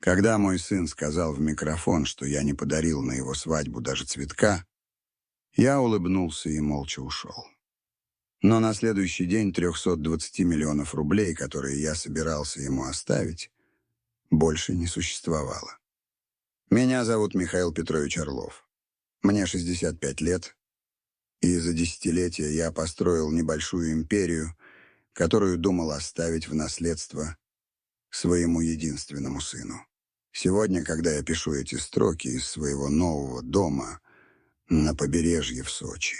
Когда мой сын сказал в микрофон, что я не подарил на его свадьбу даже цветка, я улыбнулся и молча ушел. Но на следующий день 320 миллионов рублей, которые я собирался ему оставить, больше не существовало. Меня зовут Михаил Петрович Орлов. Мне 65 лет, и за десятилетия я построил небольшую империю, которую думал оставить в наследство своему единственному сыну. Сегодня, когда я пишу эти строки из своего нового дома на побережье в Сочи,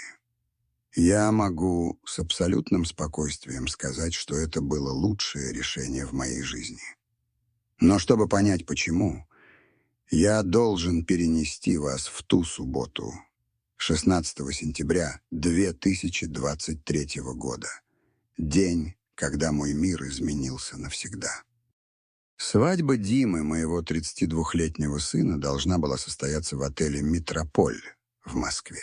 я могу с абсолютным спокойствием сказать, что это было лучшее решение в моей жизни. Но чтобы понять почему, я должен перенести вас в ту субботу, 16 сентября 2023 года, день, когда мой мир изменился навсегда. Свадьба Димы, моего 32-летнего сына, должна была состояться в отеле «Метрополь» в Москве.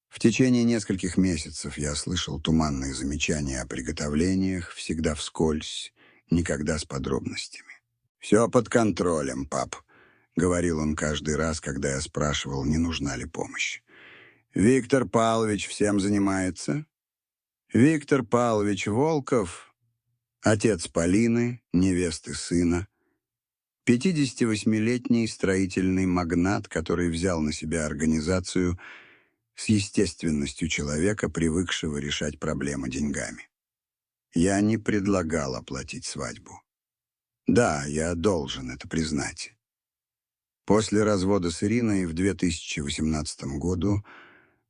В течение нескольких месяцев я слышал туманные замечания о приготовлениях, всегда вскользь, никогда с подробностями. «Все под контролем, пап», — говорил он каждый раз, когда я спрашивал, не нужна ли помощь. «Виктор Павлович всем занимается?» Виктор Павлович Волков, отец Полины, невесты сына, 58-летний строительный магнат, который взял на себя организацию с естественностью человека, привыкшего решать проблемы деньгами. Я не предлагал оплатить свадьбу. Да, я должен это признать. После развода с Ириной в 2018 году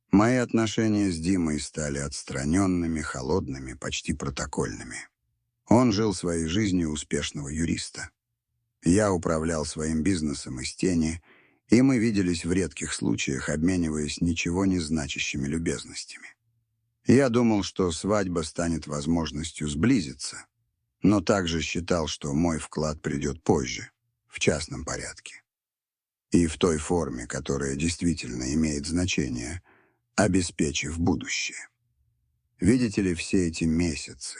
мои отношения с Димой стали отстраненными, холодными, почти протокольными. Он жил своей жизнью успешного юриста. Я управлял своим бизнесом из тени, и мы виделись в редких случаях, обмениваясь ничего не значащими любезностями. Я думал, что свадьба станет возможностью сблизиться, но также считал, что мой вклад придет позже, в частном порядке. И в той форме, которая действительно имеет значение, обеспечив будущее. Видите ли, все эти месяцы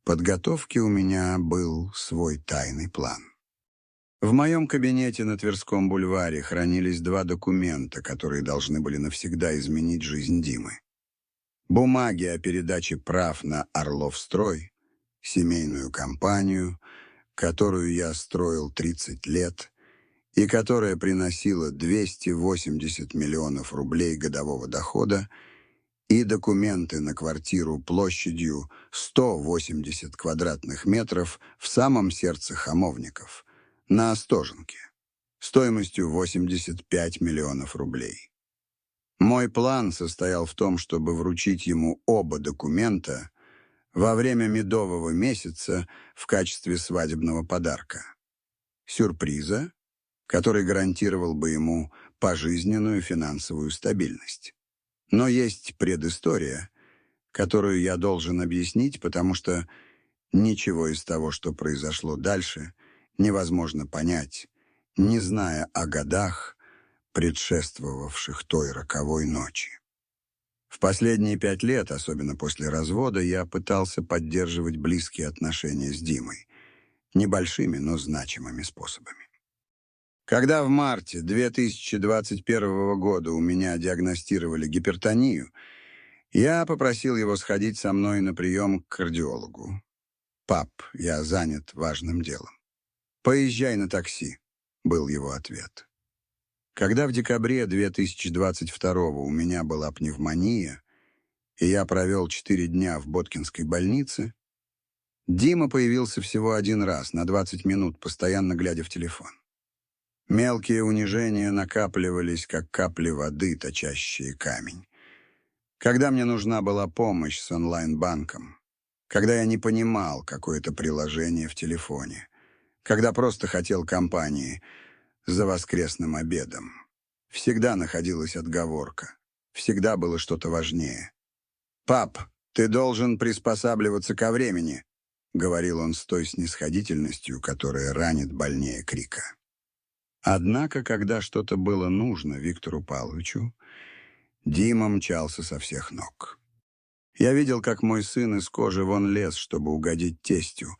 подготовки у меня был свой тайный план. В моем кабинете на Тверском бульваре хранились два документа, которые должны были навсегда изменить жизнь Димы. Бумаги о передаче прав на «Орловстрой», семейную компанию, которую я строил 30 лет и которая приносила 280 миллионов рублей годового дохода, и документы на квартиру площадью 180 квадратных метров в самом сердце Хамовников, на Остоженке, стоимостью 85 миллионов рублей. Мой план состоял в том, чтобы вручить ему оба документа во время медового месяца в качестве свадебного подарка. Сюрприза, который гарантировал бы ему пожизненную финансовую стабильность. Но есть предыстория, которую я должен объяснить, потому что ничего из того, что произошло дальше, невозможно понять, не зная о годах, предшествовавших той роковой ночи. В последние 5 лет, особенно после развода, я пытался поддерживать близкие отношения с Димой, небольшими, но значимыми способами. Когда в марте 2021 года у меня диагностировали гипертонию, я попросил его сходить со мной на прием к кардиологу. «Пап, я занят важным делом». «Поезжай на такси», — был его ответ. Когда в декабре 2022 у меня была пневмония, и я провел 4 дня в Боткинской больнице, Дима появился всего один раз, на 20 минут, постоянно глядя в телефон. Мелкие унижения накапливались, как капли воды, точащие камень. Когда мне нужна была помощь с онлайн-банком, когда я не понимал какое-то приложение в телефоне, когда просто хотел компании за воскресным обедом, всегда находилась отговорка, всегда было что-то важнее. «Пап, ты должен приспосабливаться ко времени», — говорил он с той снисходительностью, которая ранит больнее крика. Однако, когда что-то было нужно Виктору Павловичу, Дима мчался со всех ног. Я видел, как мой сын из кожи вон лез, чтобы угодить тестю,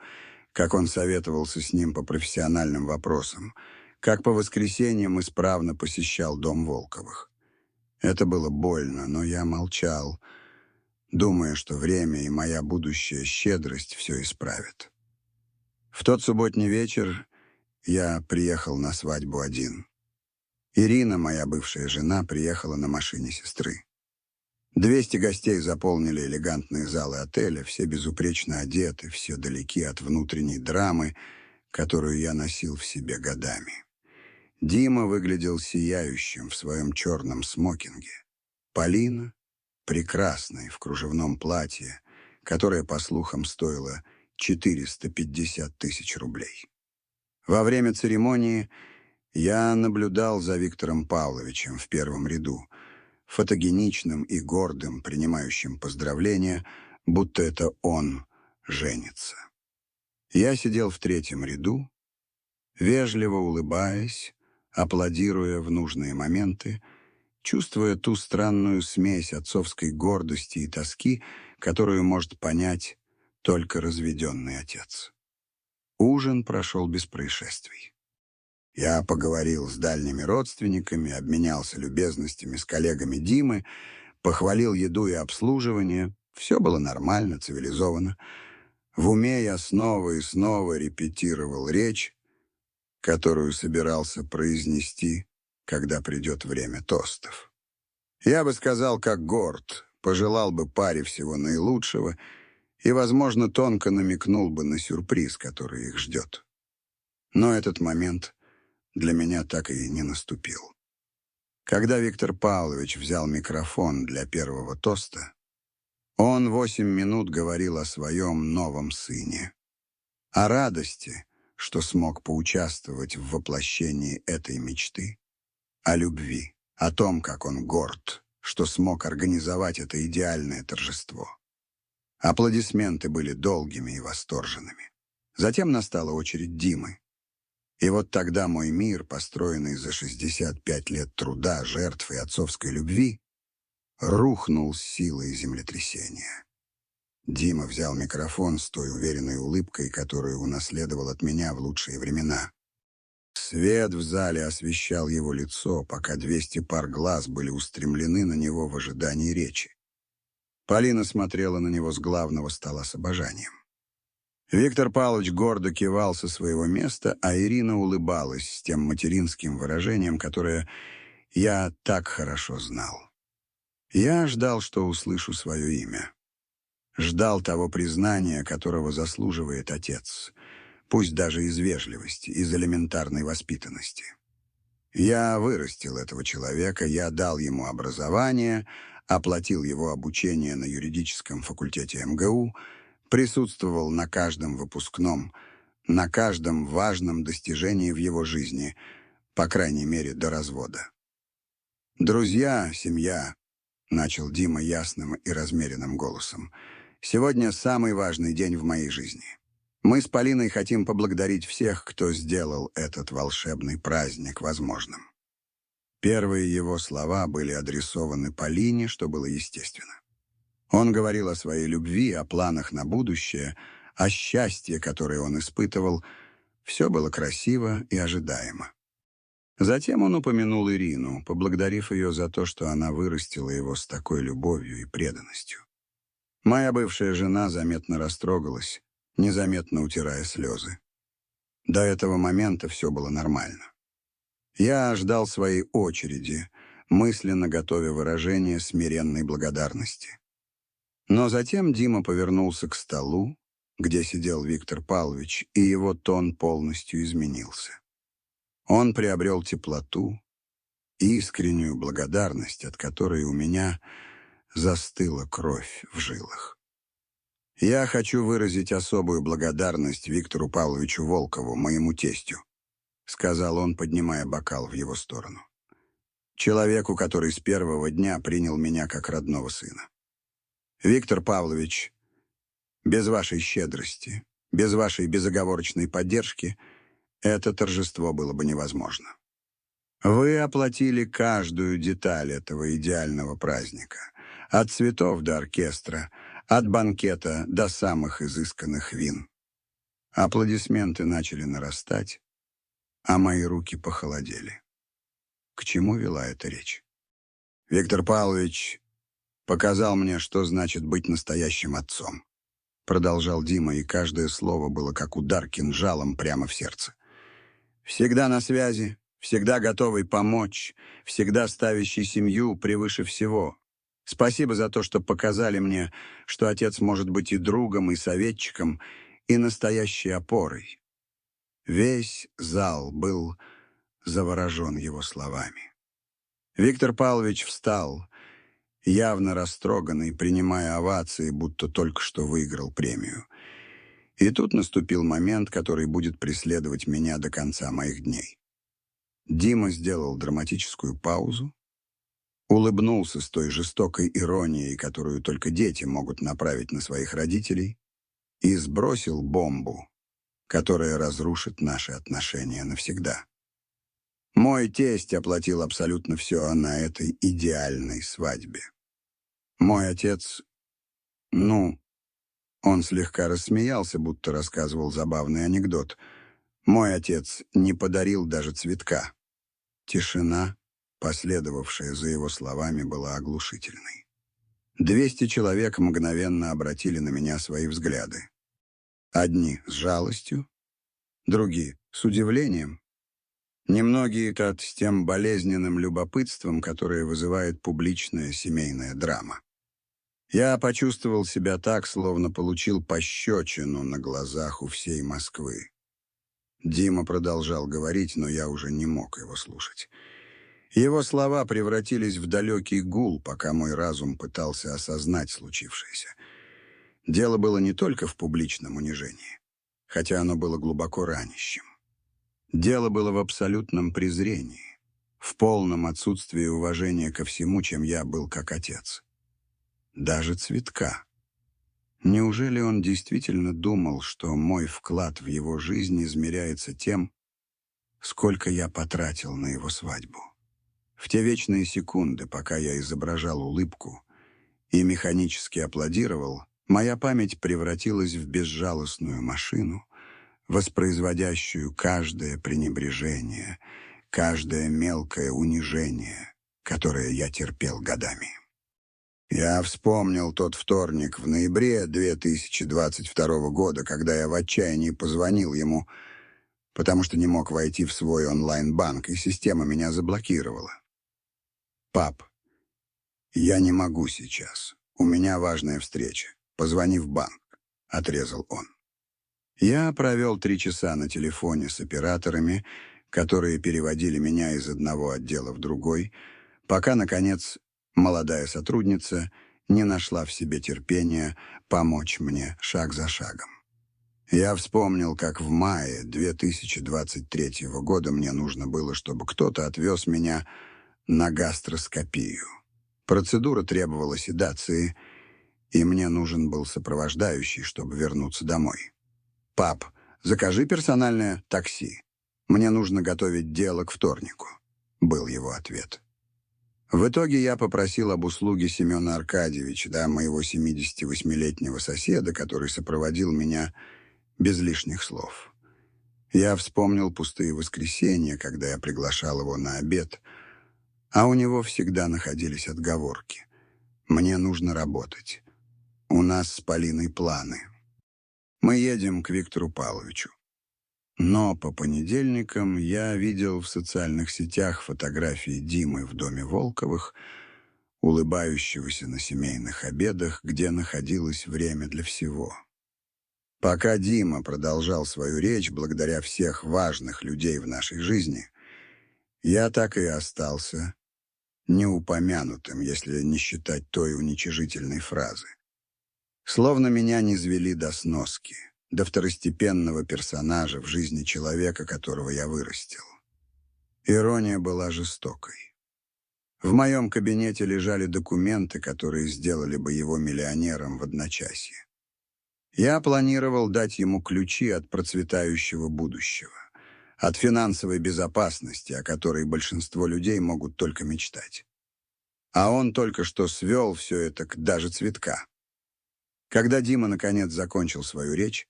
как он советовался с ним по профессиональным вопросам, как по воскресеньям исправно посещал дом Волковых. Это было больно, но я молчал, думая, что время и моя будущая щедрость все исправят. В тот субботний вечер я приехал на свадьбу один. Ирина, моя бывшая жена, приехала на машине сестры. 200 гостей заполнили элегантные залы отеля, все безупречно одеты, все далеки от внутренней драмы, которую я носил в себе годами. Дима выглядел сияющим в своем черном смокинге. Полина, прекрасной в кружевном платье, которое, по слухам, стоило 450 тысяч рублей. Во время церемонии я наблюдал за Виктором Павловичем в первом ряду, фотогеничным и гордым, принимающим поздравления, будто это он женится. Я сидел в третьем ряду, вежливо улыбаясь, аплодируя в нужные моменты, чувствуя ту странную смесь отцовской гордости и тоски, которую может понять только разведенный отец. Ужин прошел без происшествий. Я поговорил с дальними родственниками, обменялся любезностями с коллегами Димы, похвалил еду и обслуживание. Все было нормально, цивилизованно. В уме я снова и снова репетировал речь, которую собирался произнести, когда придет время тостов. Я бы сказал, как Горд, пожелал бы паре всего наилучшего и, возможно, тонко намекнул бы на сюрприз, который их ждет. Но этот момент для меня так и не наступил. Когда Виктор Павлович взял микрофон для первого тоста, он 8 минут говорил о своем новом сыне, о радости, что смог поучаствовать в воплощении этой мечты, о любви, о том, как он горд, что смог организовать это идеальное торжество. Аплодисменты были долгими и восторженными. Затем настала очередь Димы. И вот тогда мой мир, построенный за 65 лет труда, жертв и отцовской любви, рухнул с силой землетрясения. Дима взял микрофон с той уверенной улыбкой, которую унаследовал от меня в лучшие времена. Свет в зале освещал его лицо, пока 200 пар глаз были устремлены на него в ожидании речи. Полина смотрела на него с главного стола с обожанием. Виктор Павлович гордо кивал со своего места, а Ирина улыбалась с тем материнским выражением, которое я так хорошо знал. Я ждал, что услышу свое имя. Ждал того признания, которого заслуживает отец, пусть даже из вежливости, из элементарной воспитанности. Я вырастил этого человека, я дал ему образование, оплатил его обучение на юридическом факультете МГУ, присутствовал на каждом выпускном, на каждом важном достижении в его жизни, по крайней мере, до развода. «Друзья, семья», — начал Дима ясным и размеренным голосом, — «сегодня самый важный день в моей жизни. Мы с Полиной хотим поблагодарить всех, кто сделал этот волшебный праздник возможным». Первые его слова были адресованы Полине, что было естественно. Он говорил о своей любви, о планах на будущее, о счастье, которое он испытывал. Все было красиво и ожидаемо. Затем он упомянул Ирину, поблагодарив ее за то, что она вырастила его с такой любовью и преданностью. Моя бывшая жена заметно растрогалась, незаметно утирая слезы. До этого момента все было нормально. Я ждал своей очереди, мысленно готовя выражение смиренной благодарности. Но затем Дима повернулся к столу, где сидел Виктор Павлович, и его тон полностью изменился. Он приобрел теплоту, искреннюю благодарность, от которой у меня застыла кровь в жилах. «Я хочу выразить особую благодарность Виктору Павловичу Волкову, моему тестю», — сказал он, поднимая бокал в его сторону. «Человеку, который с первого дня принял меня как родного сына. Виктор Павлович, без вашей щедрости, без вашей безоговорочной поддержки это торжество было бы невозможно. Вы оплатили каждую деталь этого идеального праздника, от цветов до оркестра, от банкета до самых изысканных вин. Аплодисменты начали нарастать, а мои руки похолодели. К чему вела эта речь? Виктор Павлович показал мне, что значит быть настоящим отцом. Продолжал Дима, и каждое слово было как удар кинжалом прямо в сердце. Всегда на связи, всегда готовый помочь, всегда ставящий семью превыше всего. Спасибо за то, что показали мне, что отец может быть и другом, и советчиком, и настоящей опорой. Весь зал был заворожен его словами. Виктор Павлович встал, явно растроганный, принимая овации, будто только что выиграл премию. И тут наступил момент, который будет преследовать меня до конца моих дней. Дима сделал драматическую паузу, улыбнулся с той жестокой иронией, которую только дети могут направить на своих родителей, и сбросил бомбу, которая разрушит наши отношения навсегда. Мой тесть оплатил абсолютно все на этой идеальной свадьбе. Мой отец, он слегка рассмеялся, будто рассказывал забавный анекдот. Мой отец не подарил даже цветка. Тишина, последовавшая за его словами, была оглушительной. 200 человек мгновенно обратили на меня свои взгляды. Одни с жалостью, другие с удивлением. Немногие с тем болезненным любопытством, которое вызывает публичная семейная драма. Я почувствовал себя так, словно получил пощечину на глазах у всей Москвы. Дима продолжал говорить, но я уже не мог его слушать. Его слова превратились в далекий гул, пока мой разум пытался осознать случившееся. Дело было не только в публичном унижении, хотя оно было глубоко ранящим. Дело было в абсолютном презрении, в полном отсутствии уважения ко всему, чем я был как отец. Даже цветка. Неужели он действительно думал, что мой вклад в его жизнь измеряется тем, сколько я потратил на его свадьбу? В те вечные секунды, пока я изображал улыбку и механически аплодировал, моя память превратилась в безжалостную машину, воспроизводящую каждое пренебрежение, каждое мелкое унижение, которое я терпел годами. Я вспомнил тот вторник в ноябре 2022 года, когда я в отчаянии позвонил ему, потому что не мог войти в свой онлайн-банк, и система меня заблокировала. «Пап, я не могу сейчас. У меня важная встреча. Позвони в банк», — отрезал он. Я провел 3 часа на телефоне с операторами, которые переводили меня из одного отдела в другой, пока, наконец, молодая сотрудница не нашла в себе терпения помочь мне шаг за шагом. Я вспомнил, как в мае 2023 года мне нужно было, чтобы кто-то отвез меня на гастроскопию. Процедура требовала седации, и мне нужен был сопровождающий, чтобы вернуться домой. «Пап, закажи персональное такси. Мне нужно готовить дело к вторнику», — был его ответ. В итоге я попросил об услуге Семена Аркадьевича, моего 78-летнего соседа, который сопроводил меня без лишних слов. Я вспомнил пустые воскресенья, когда я приглашал его на обед, а у него всегда находились отговорки. «Мне нужно работать. У нас с Полиной планы. Мы едем к Виктору Павловичу». Но по понедельникам я видел в социальных сетях фотографии Димы в доме Волковых, улыбающегося на семейных обедах, где находилось время для всего. Пока Дима продолжал свою речь благодаря всех важных людей в нашей жизни, я так и остался неупомянутым, если не считать той уничижительной фразы. Словно меня низвели до сноски, до второстепенного персонажа в жизни человека, которого я вырастил. Ирония была жестокой. В моем кабинете лежали документы, которые сделали бы его миллионером в одночасье. Я планировал дать ему ключи от процветающего будущего, от финансовой безопасности, о которой большинство людей могут только мечтать. А он только что свел все это к даже цветка. Когда Дима наконец закончил свою речь,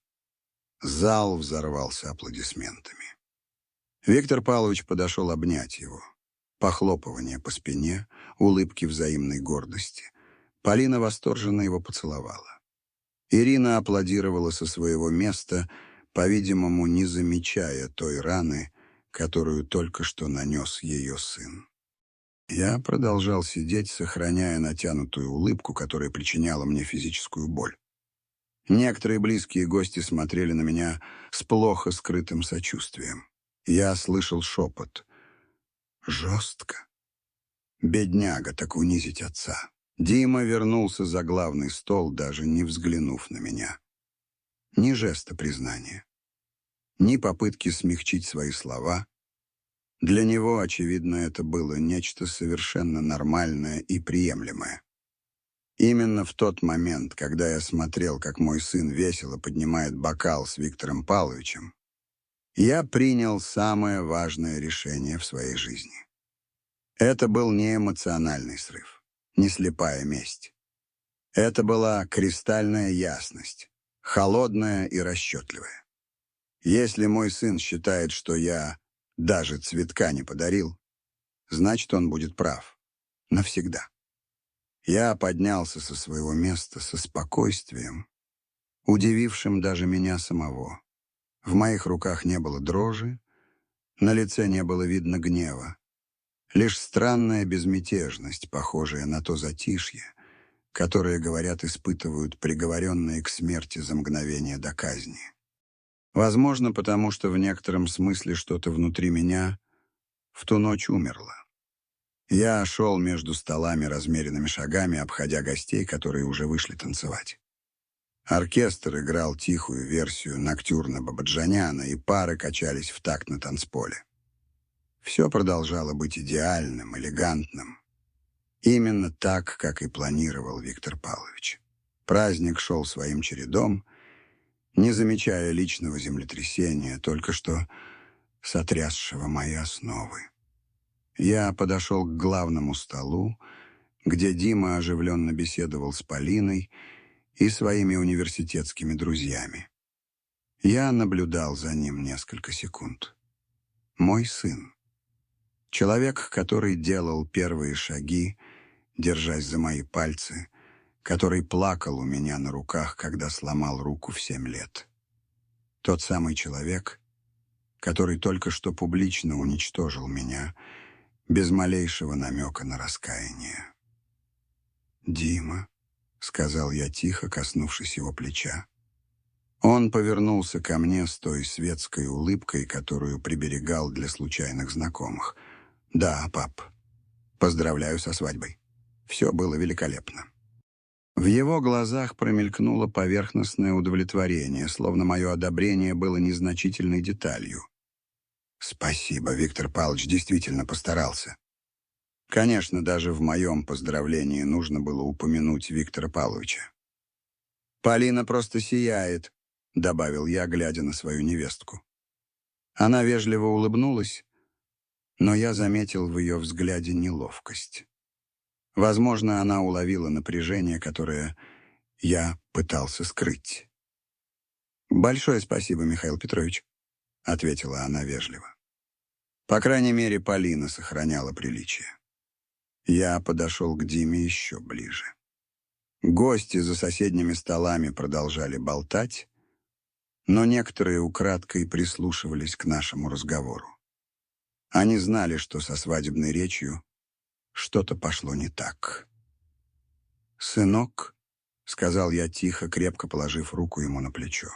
Зал взорвался аплодисментами. Виктор Павлович подошел обнять его. Похлопывание по спине, улыбки взаимной гордости. Полина восторженно его поцеловала. Ирина аплодировала со своего места, по-видимому, не замечая той раны, которую только что нанес ее сын. Я продолжал сидеть, сохраняя натянутую улыбку, которая причиняла мне физическую боль. Некоторые близкие гости смотрели на меня с плохо скрытым сочувствием. Я слышал шепот. Жестко. Бедняга, так унизить отца. Дима вернулся за главный стол, даже не взглянув на меня. Ни жеста признания, ни попытки смягчить свои слова. Для него, очевидно, это было нечто совершенно нормальное и приемлемое. Именно в тот момент, когда я смотрел, как мой сын весело поднимает бокал с Виктором Павловичем, я принял самое важное решение в своей жизни. Это был не эмоциональный срыв, не слепая месть. Это была кристальная ясность, холодная и расчетливая. Если мой сын считает, что я даже цветка не подарил, значит, он будет прав. Навсегда. Я поднялся со своего места со спокойствием, удивившим даже меня самого. В моих руках не было дрожи, на лице не было видно гнева. Лишь странная безмятежность, похожая на то затишье, которое, говорят, испытывают приговоренные к смерти за мгновение до казни. Возможно, потому что в некотором смысле что-то внутри меня в ту ночь умерло. Я шел между столами размеренными шагами, обходя гостей, которые уже вышли танцевать. Оркестр играл тихую версию ноктюрна Бабаджаняна, и пары качались в такт на танцполе. Все продолжало быть идеальным, элегантным. Именно так, как и планировал Виктор Павлович. Праздник шел своим чередом, не замечая личного землетрясения, только что сотрясшего мои основы. Я подошел к главному столу, где Дима оживленно беседовал с Полиной и своими университетскими друзьями. Я наблюдал за ним несколько секунд. Мой сын. Человек, который делал первые шаги, держась за мои пальцы, который плакал у меня на руках, когда сломал руку в 7 лет. Тот самый человек, который только что публично уничтожил меня, без малейшего намека на раскаяние. «Дима», — сказал я тихо, коснувшись его плеча. Он повернулся ко мне с той светской улыбкой, которую приберегал для случайных знакомых. «Да, пап, поздравляю со свадьбой. Все было великолепно». В его глазах промелькнуло поверхностное удовлетворение, словно мое одобрение было незначительной деталью. «Спасибо, Виктор Павлович действительно постарался». Конечно, даже в моем поздравлении нужно было упомянуть Виктора Павловича. «Полина просто сияет», — добавил я, глядя на свою невестку. Она вежливо улыбнулась, но я заметил в ее взгляде неловкость. Возможно, она уловила напряжение, которое я пытался скрыть. «Большое спасибо, Михаил Петрович», — ответила она вежливо. По крайней мере, Полина сохраняла приличие. Я подошел к Диме еще ближе. Гости за соседними столами продолжали болтать, но некоторые украдкой прислушивались к нашему разговору. Они знали, что со свадебной речью что-то пошло не так. «Сынок», — сказал я тихо, крепко положив руку ему на плечо,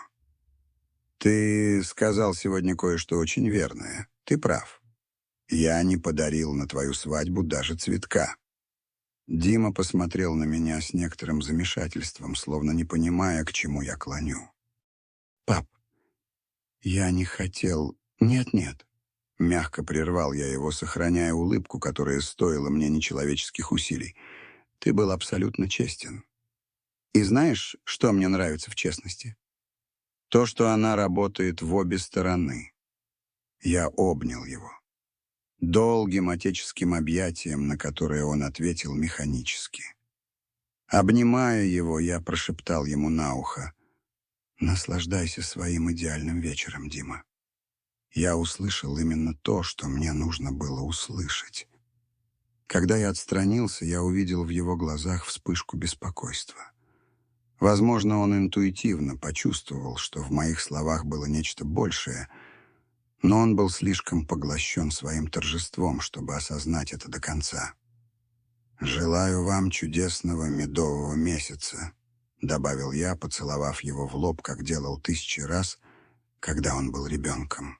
— «ты сказал сегодня кое-что очень верное. Ты прав. Я не подарил на твою свадьбу даже цветка». Дима посмотрел на меня с некоторым замешательством, словно не понимая, к чему я клоню. «Пап, я не хотел...» «Нет-нет». Мягко прервал я его, сохраняя улыбку, которая стоила мне нечеловеческих усилий. «Ты был абсолютно честен. И знаешь, что мне нравится в честности? То, что она работает в обе стороны». Я обнял его. Долгим отеческим объятием, на которое он ответил механически. Обнимая его, я прошептал ему на ухо: Наслаждайся своим идеальным вечером, Дима. Я услышал именно то, что мне нужно было услышать. Когда я отстранился, я увидел в его глазах вспышку беспокойства. Возможно, он интуитивно почувствовал, что в моих словах было нечто большее, но он был слишком поглощен своим торжеством, чтобы осознать это до конца. «Желаю вам чудесного медового месяца», — добавил я, поцеловав его в лоб, как делал 1000 раз, когда он был ребенком.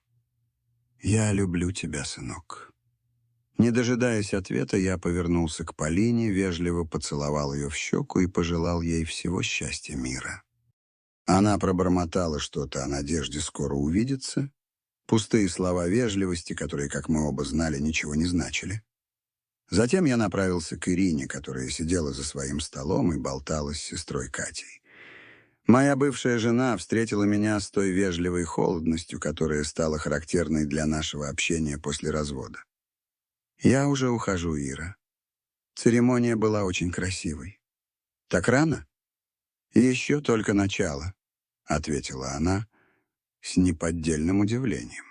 «Я люблю тебя, сынок». Не дожидаясь ответа, я повернулся к Полине, вежливо поцеловал ее в щеку и пожелал ей всего счастья мира. Она пробормотала что-то о надежде скоро увидеться, пустые слова вежливости, которые, как мы оба знали, ничего не значили. Затем я направился к Ирине, которая сидела за своим столом и болтала с сестрой Катей. Моя бывшая жена встретила меня с той вежливой холодностью, которая стала характерной для нашего общения после развода. «Я уже ухожу, Ира. Церемония была очень красивой». «Так рано?» «Еще только начало», — ответила она с неподдельным удивлением.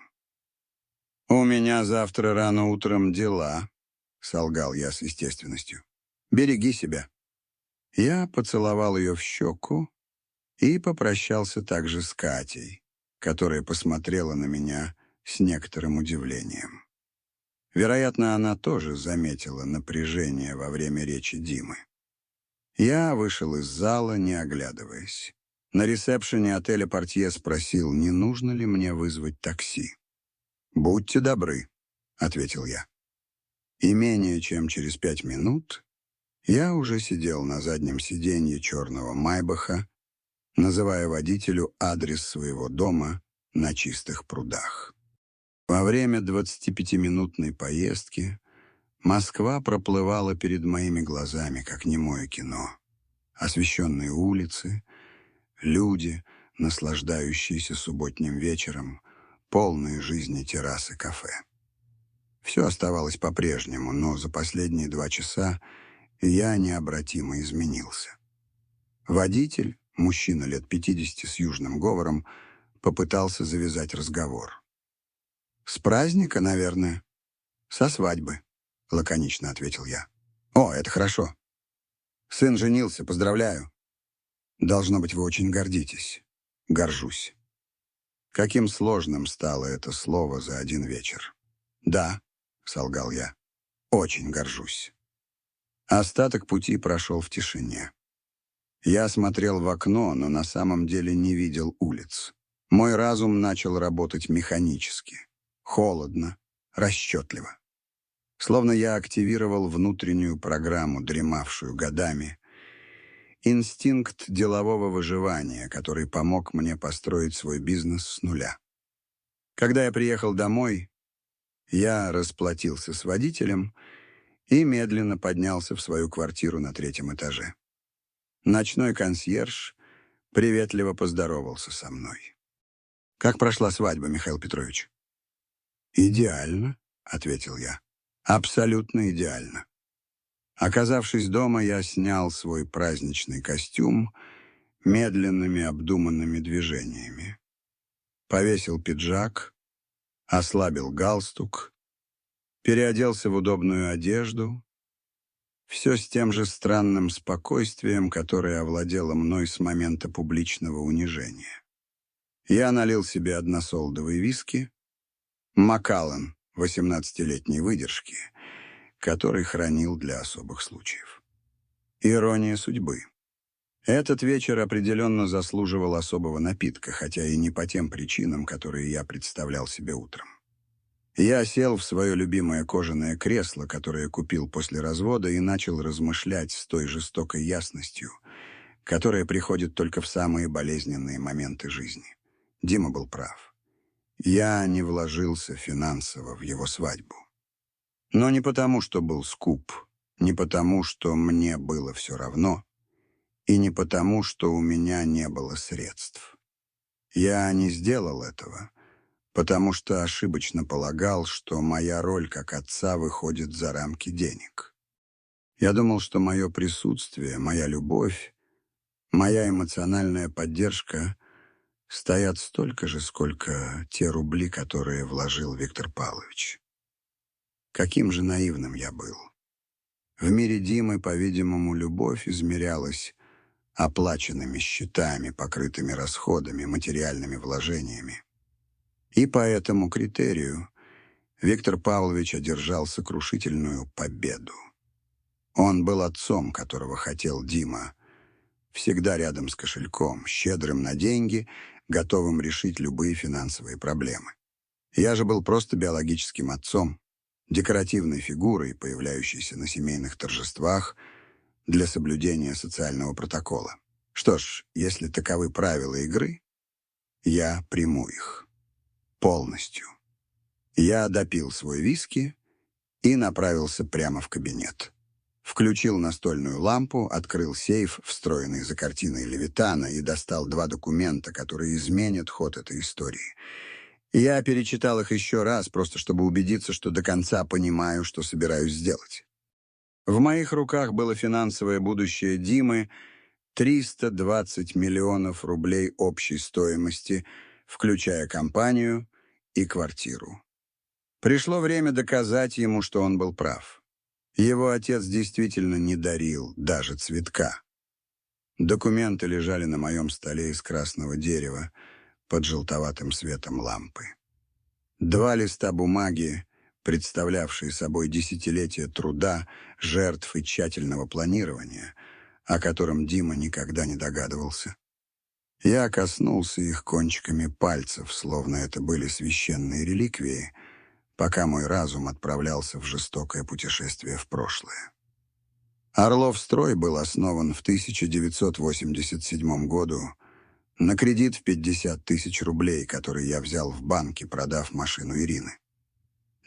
«У меня завтра рано утром дела», — солгал я с естественностью. «Береги себя». Я поцеловал ее в щеку и попрощался также с Катей, которая посмотрела на меня с некоторым удивлением. Вероятно, она тоже заметила напряжение во время речи Димы. Я вышел из зала, не оглядываясь. На ресепшене отеля портье спросил, не нужно ли мне вызвать такси. «Будьте добры», — ответил я. И менее чем через 5 минут я уже сидел на заднем сиденье черного Майбаха, называя водителю адрес своего дома на Чистых прудах. Во время 25-минутной поездки Москва проплывала перед моими глазами, как немое кино. Освещенные улицы, люди, наслаждающиеся субботним вечером, полные жизни террасы кафе. Все оставалось по-прежнему, но за последние 2 часа я необратимо изменился. Водитель, мужчина лет 50 с южным говором, попытался завязать разговор. «С праздника, наверное?» «Со свадьбы», — лаконично ответил я. «О, это хорошо. Сын женился, поздравляю. Должно быть, вы очень гордитесь». «Горжусь». Каким сложным стало это слово за один вечер. «Да», — солгал я, — «очень горжусь». Остаток пути прошел в тишине. Я смотрел в окно, но на самом деле не видел улиц. Мой разум начал работать механически. Холодно, расчетливо. Словно я активировал внутреннюю программу, дремавшую годами. Инстинкт делового выживания, который помог мне построить свой бизнес с нуля. Когда я приехал домой, я расплатился с водителем и медленно поднялся в свою квартиру на 3-м этаже. Ночной консьерж приветливо поздоровался со мной. «Как прошла свадьба, Михаил Петрович?» «Идеально», — ответил я. «Абсолютно идеально». Оказавшись дома, я снял свой праздничный костюм медленными обдуманными движениями. Повесил пиджак, ослабил галстук, переоделся в удобную одежду. Все с тем же странным спокойствием, которое овладело мной с момента публичного унижения. Я налил себе односолодовый виски, Макаллан 18-летней выдержки, который хранил для особых случаев. Ирония судьбы. Этот вечер определенно заслуживал особого напитка, хотя и не по тем причинам, которые я представлял себе утром. Я сел в свое любимое кожаное кресло, которое купил после развода, и начал размышлять с той жестокой ясностью, которая приходит только в самые болезненные моменты жизни. Дима был прав. Я не вложился финансово в его свадьбу. Но не потому, что был скуп, не потому, что мне было все равно, и не потому, что у меня не было средств. Я не сделал этого, потому что ошибочно полагал, что моя роль как отца выходит за рамки денег. Я думал, что мое присутствие, моя любовь, моя эмоциональная поддержка стоят столько же, сколько те рубли, которые вложил Виктор Павлович. Каким же наивным я был. В мире Димы, по-видимому, любовь измерялась оплаченными счетами, покрытыми расходами, материальными вложениями. И по этому критерию Виктор Павлович одержал сокрушительную победу. Он был отцом, которого хотел Дима, всегда рядом с кошельком, щедрым на деньги, готовым решить любые финансовые проблемы. Я же был просто биологическим отцом, декоративной фигурой, появляющейся на семейных торжествах для соблюдения социального протокола. Что ж, если таковы правила игры, я приму их полностью. Я допил свой виски и направился прямо в кабинет. Включил настольную лампу, открыл сейф, встроенный за картиной Левитана, и достал 2 документа, которые изменят ход этой истории. Я перечитал их еще раз, просто чтобы убедиться, что до конца понимаю, что собираюсь сделать. В моих руках было финансовое будущее Димы, 320 миллионов рублей общей стоимости, включая компанию и квартиру. Пришло время доказать ему, что он был прав. Его отец действительно не дарил даже цветка. Документы лежали на моем столе из красного дерева под желтоватым светом лампы. 2 листа бумаги, представлявшие собой десятилетия труда, жертв и тщательного планирования, о котором Дима никогда не догадывался. Я коснулся их кончиками пальцев, словно это были священные реликвии, пока мой разум отправлялся в жестокое путешествие в прошлое. Орловстрой был основан в 1987 году на кредит в 50 тысяч рублей, который я взял в банке, продав машину Ирины.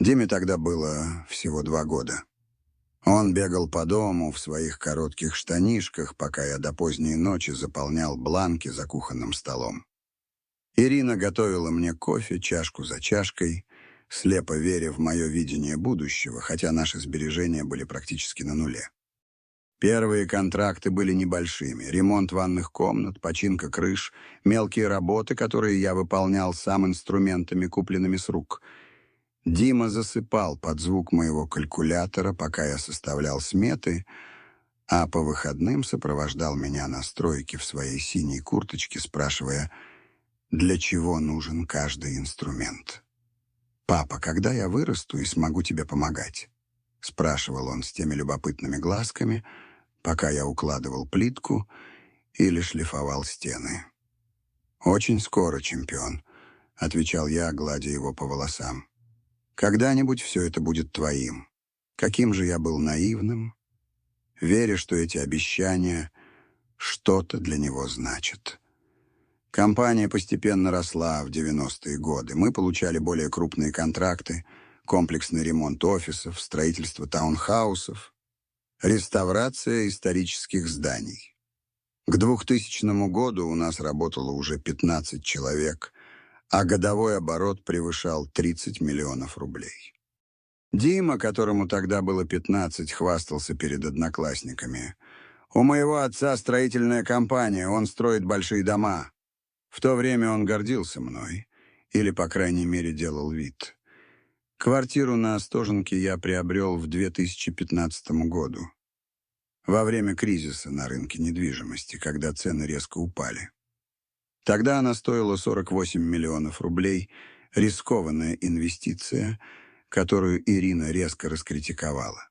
Диме тогда было всего 2 года. Он бегал по дому в своих коротких штанишках, пока я до поздней ночи заполнял бланки за кухонным столом. Ирина готовила мне кофе чашку за чашкой, слепо веря в мое видение будущего, хотя наши сбережения были практически на нуле. Первые контракты были небольшими: ремонт ванных комнат, починка крыш, мелкие работы, которые я выполнял сам инструментами, купленными с рук. Дима засыпал под звук моего калькулятора, пока я составлял сметы, а по выходным сопровождал меня на стройке в своей синей курточке, спрашивая, для чего нужен каждый инструмент. «Папа, когда я вырасту и смогу тебе помогать?» — спрашивал он с теми любопытными глазками, пока я укладывал плитку или шлифовал стены. «Очень скоро, чемпион», — отвечал я, гладя его по волосам. «Когда-нибудь все это будет твоим». Каким же я был наивным, веря, что эти обещания что-то для него значат. Компания постепенно росла в 90-е годы. Мы получали более крупные контракты, комплексный ремонт офисов, строительство таунхаусов, реставрация исторических зданий. К 2000 году у нас работало уже 15 человек, а годовой оборот превышал 30 миллионов рублей. Дима, которому тогда было 15, хвастался перед одноклассниками. «У моего отца строительная компания, он строит большие дома». В то время он гордился мной, или, по крайней мере, делал вид. Квартиру на Остоженке я приобрел в 2015 году, во время кризиса на рынке недвижимости, когда цены резко упали. Тогда она стоила 48 миллионов рублей, рискованная инвестиция, которую Ирина резко раскритиковала.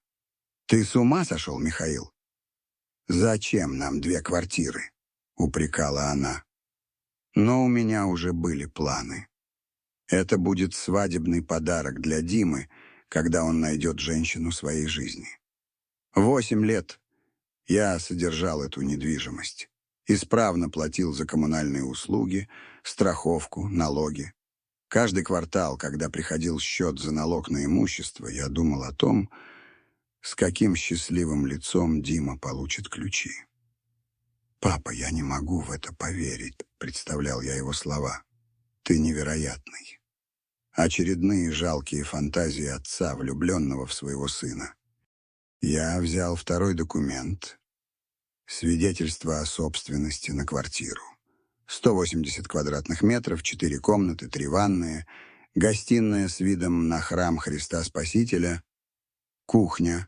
«Ты с ума сошел, Михаил? Зачем нам 2 квартиры?» — упрекала она. Но у меня уже были планы. Это будет свадебный подарок для Димы, когда он найдет женщину своей жизни. 8 лет я содержал эту недвижимость. Исправно платил за коммунальные услуги, страховку, налоги. Каждый квартал, когда приходил счет за налог на имущество, я думал о том, с каким счастливым лицом Дима получит ключи. «Папа, я не могу в это поверить», — представлял я его слова. «Ты невероятный». Очередные жалкие фантазии отца, влюбленного в своего сына. Я взял 2-й документ, свидетельство о собственности на квартиру. 180 квадратных метров, 4 комнаты, 3 ванные, гостиная с видом на храм Христа Спасителя, кухня,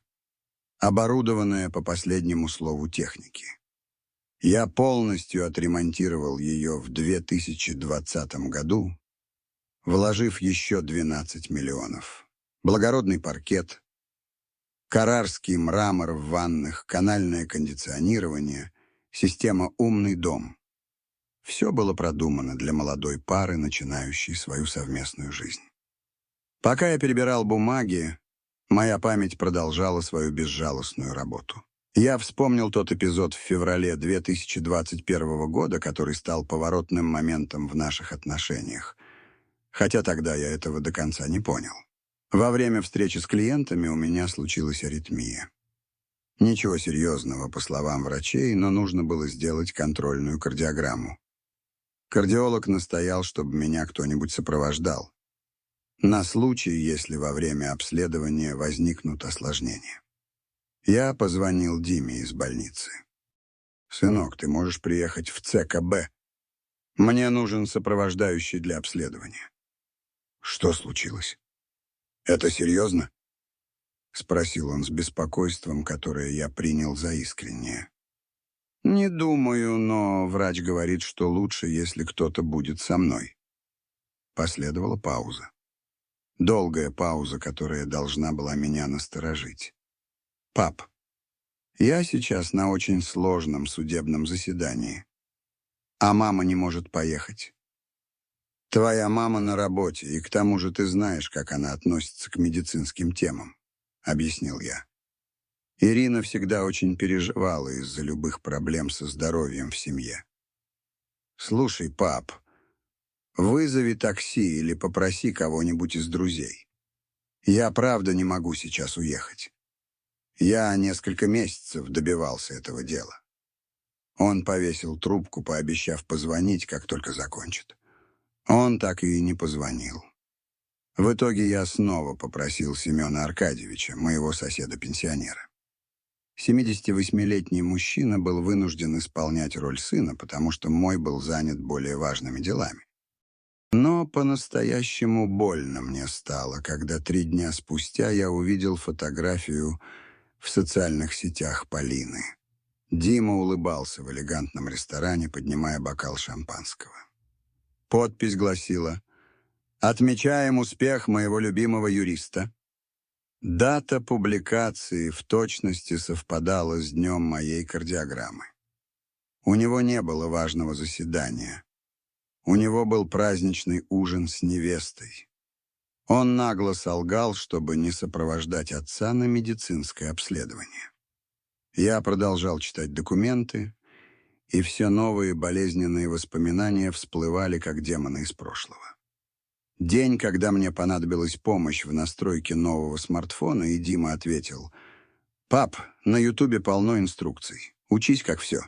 оборудованная по последнему слову техники. Я полностью отремонтировал ее в 2020 году, вложив еще 12 миллионов. Благородный паркет, каррарский мрамор в ваннах, канальное кондиционирование, система «Умный дом». Все было продумано для молодой пары, начинающей свою совместную жизнь. Пока я перебирал бумаги, моя память продолжала свою безжалостную работу. Я вспомнил тот эпизод в феврале 2021 года, который стал поворотным моментом в наших отношениях, хотя тогда я этого до конца не понял. Во время встречи с клиентами у меня случилась аритмия. Ничего серьезного, по словам врачей, но нужно было сделать контрольную кардиограмму. Кардиолог настоял, чтобы меня кто-нибудь сопровождал, на случай, если во время обследования возникнут осложнения. Я позвонил Диме из больницы. «Сынок, ты можешь приехать в ЦКБ? Мне нужен сопровождающий для обследования». «Что случилось? Это серьезно?» — спросил он с беспокойством, которое я принял за искреннее. «Не думаю, но врач говорит, что лучше, если кто-то будет со мной». Последовала пауза. Долгая пауза, которая должна была меня насторожить. «Пап, я сейчас на очень сложном судебном заседании, а мама не может поехать. Твоя мама на работе, и к тому же ты знаешь, как она относится к медицинским темам», — объяснил я. Ирина всегда очень переживала из-за любых проблем со здоровьем в семье. «Слушай, пап, вызови такси или попроси кого-нибудь из друзей. Я правда не могу сейчас уехать. Я несколько месяцев добивался этого дела». Он повесил трубку, пообещав позвонить, как только закончит. Он так и не позвонил. В итоге я снова попросил Семена Аркадьевича, моего соседа-пенсионера. 78-летний мужчина был вынужден исполнять роль сына, потому что мой был занят более важными делами. Но по-настоящему больно мне стало, когда 3 дня спустя я увидел фотографию в социальных сетях Полины. Дима улыбался в элегантном ресторане, поднимая бокал шампанского. Подпись гласила: «Отмечаем успех моего любимого юриста». Дата публикации в точности совпадала с днем моей кардиограммы. У него не было важного заседания. У него был праздничный ужин с невестой. Он нагло солгал, чтобы не сопровождать отца на медицинское обследование. Я продолжал читать документы, и все новые болезненные воспоминания всплывали, как демоны из прошлого. День, когда мне понадобилась помощь в настройке нового смартфона, и Дима ответил: «Пап, на Ютубе полно инструкций. Учись как все».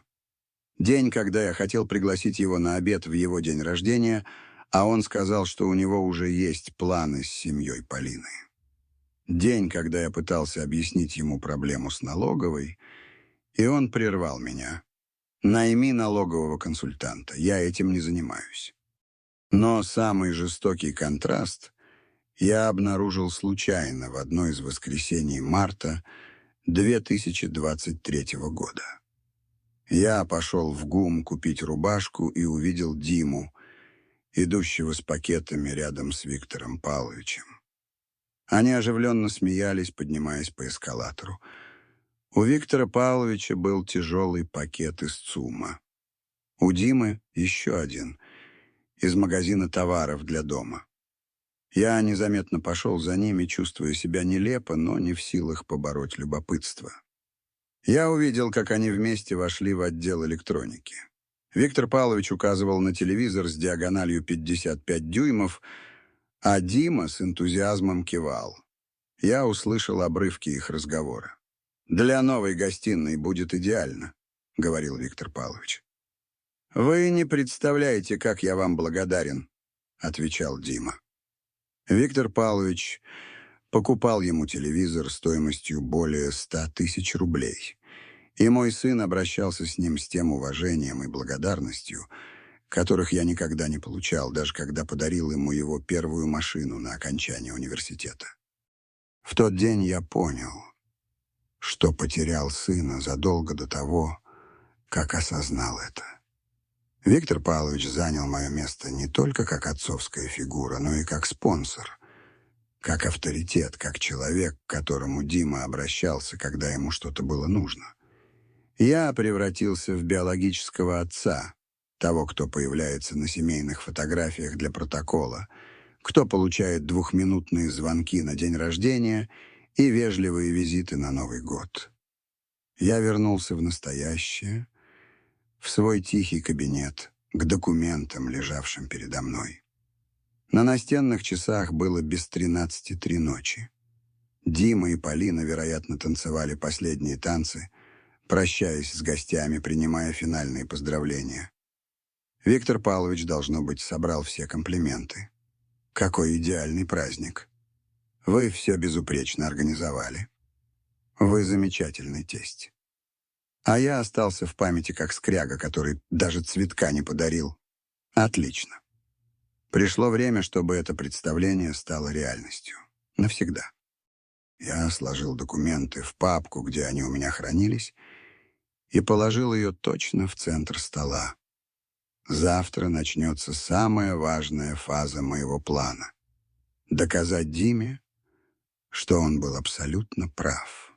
День, когда я хотел пригласить его на обед в его день рождения, а он сказал, что у него уже есть планы с семьей Полины. День, когда я пытался объяснить ему проблему с налоговой, и он прервал меня. «Найми налогового консультанта, я этим не занимаюсь». Но самый жестокий контраст я обнаружил случайно в одно из воскресений марта 2023 года. Я пошел в ГУМ купить рубашку и увидел Диму, идущего с пакетами рядом с Виктором Павловичем. Они оживленно смеялись, поднимаясь по эскалатору. У Виктора Павловича был тяжелый пакет из ЦУМа. У Димы еще один, из магазина товаров для дома. Я незаметно пошел за ними, чувствуя себя нелепо, но не в силах побороть любопытство. Я увидел, как они вместе вошли в отдел электроники. Виктор Павлович указывал на телевизор с диагональю 55 дюймов, а Дима с энтузиазмом кивал. Я услышал обрывки их разговора. «Для новой гостиной будет идеально», — говорил Виктор Павлович. «Вы не представляете, как я вам благодарен», — отвечал Дима. Виктор Павлович покупал ему телевизор стоимостью более 100 тысяч рублей, и мой сын обращался с ним с тем уважением и благодарностью, которых я никогда не получал, даже когда подарил ему его первую машину на окончание университета. В тот день я понял, что потерял сына задолго до того, как осознал это. Виктор Павлович занял мое место не только как отцовская фигура, но и как спонсор, как авторитет, как человек, к которому Дима обращался, когда ему что-то было нужно. Я превратился в биологического отца, того, кто появляется на семейных фотографиях для протокола, кто получает двухминутные звонки на день рождения и вежливые визиты на Новый год. Я вернулся в настоящее, в свой тихий кабинет, к документам, лежавшим передо мной. На настенных часах было без 13:03 ночи. Дима и Полина, вероятно, танцевали последние танцы, прощаясь с гостями, принимая финальные поздравления. Виктор Павлович, должно быть, собрал все комплименты. Какой идеальный праздник. Вы все безупречно организовали. Вы замечательный тесть. А я остался в памяти как скряга, который даже цветка не подарил. Отлично. Пришло время, чтобы это представление стало реальностью. Навсегда. Я сложил документы в папку, где они у меня хранились, и положил ее точно в центр стола. Завтра начнется самая важная фаза моего плана. Доказать Диме, что он был абсолютно прав.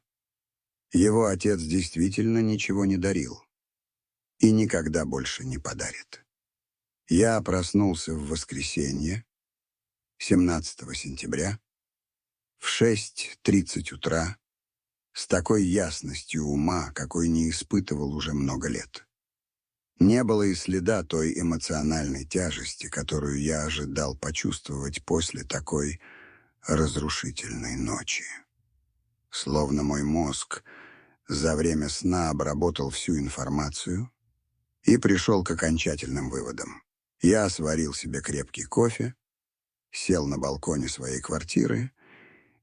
Его отец действительно ничего не дарил и никогда больше не подарит. Я проснулся в воскресенье, 17 сентября, в 6:30 утра, с такой ясностью ума, какой не испытывал уже много лет. Не было и следа той эмоциональной тяжести, которую я ожидал почувствовать после такой разрушительной ночи. Словно мой мозг за время сна обработал всю информацию и пришел к окончательным выводам. Я сварил себе крепкий кофе, сел на балконе своей квартиры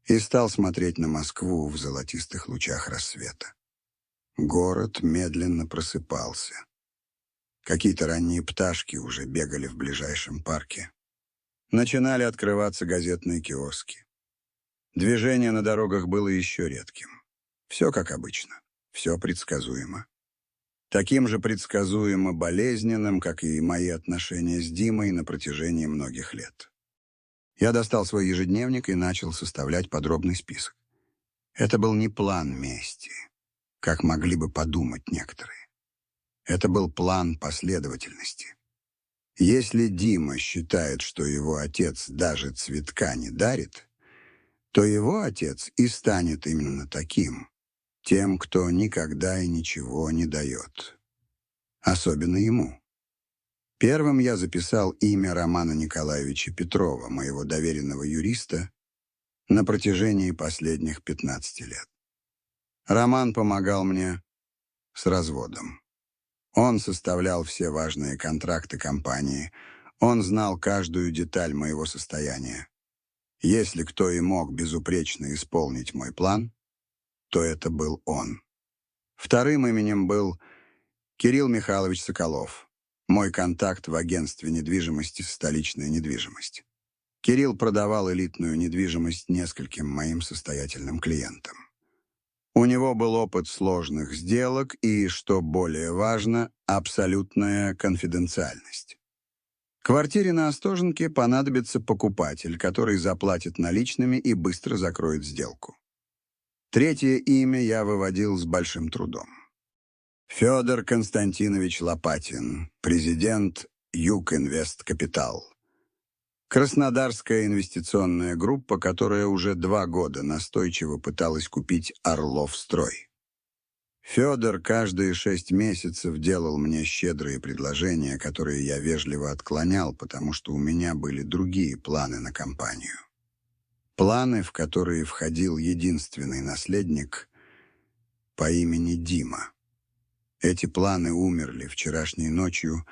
и стал смотреть на Москву в золотистых лучах рассвета. Город медленно просыпался. Какие-то ранние пташки уже бегали в ближайшем парке. Начинали открываться газетные киоски. Движение на дорогах было еще редким. Все как обычно, все предсказуемо. Таким же предсказуемо болезненным, как и мои отношения с Димой на протяжении многих лет. Я достал свой ежедневник и начал составлять подробный список. Это был не план мести, как могли бы подумать некоторые. Это был план последовательности. Если Дима считает, что его отец даже цветка не дарит, то его отец и станет именно таким, тем, кто никогда и ничего не дает. Особенно ему. Первым я записал имя Романа Николаевича Петрова, моего доверенного юриста, на протяжении последних 15 лет. Роман помогал мне с разводом. Он составлял все важные контракты компании, он знал каждую деталь моего состояния. Если кто и мог безупречно исполнить мой план, то это был он. Вторым именем был Кирилл Михайлович Соколов, мой контакт в агентстве недвижимости «Столичная недвижимость». Кирилл продавал элитную недвижимость нескольким моим состоятельным клиентам. У него был опыт сложных сделок и, что более важно, абсолютная конфиденциальность. Квартире на Остоженке понадобится покупатель, который заплатит наличными и быстро закроет сделку. Третье имя я выводил с большим трудом. Федор Константинович Лопатин, президент Юг-Инвест Капитал. Краснодарская инвестиционная группа, которая уже 2 года настойчиво пыталась купить Орловстрой. Федор каждые 6 месяцев делал мне щедрые предложения, которые я вежливо отклонял, потому что у меня были другие планы на компанию. Планы, в которые входил единственный наследник по имени Дима. Эти планы умерли вчерашней ночью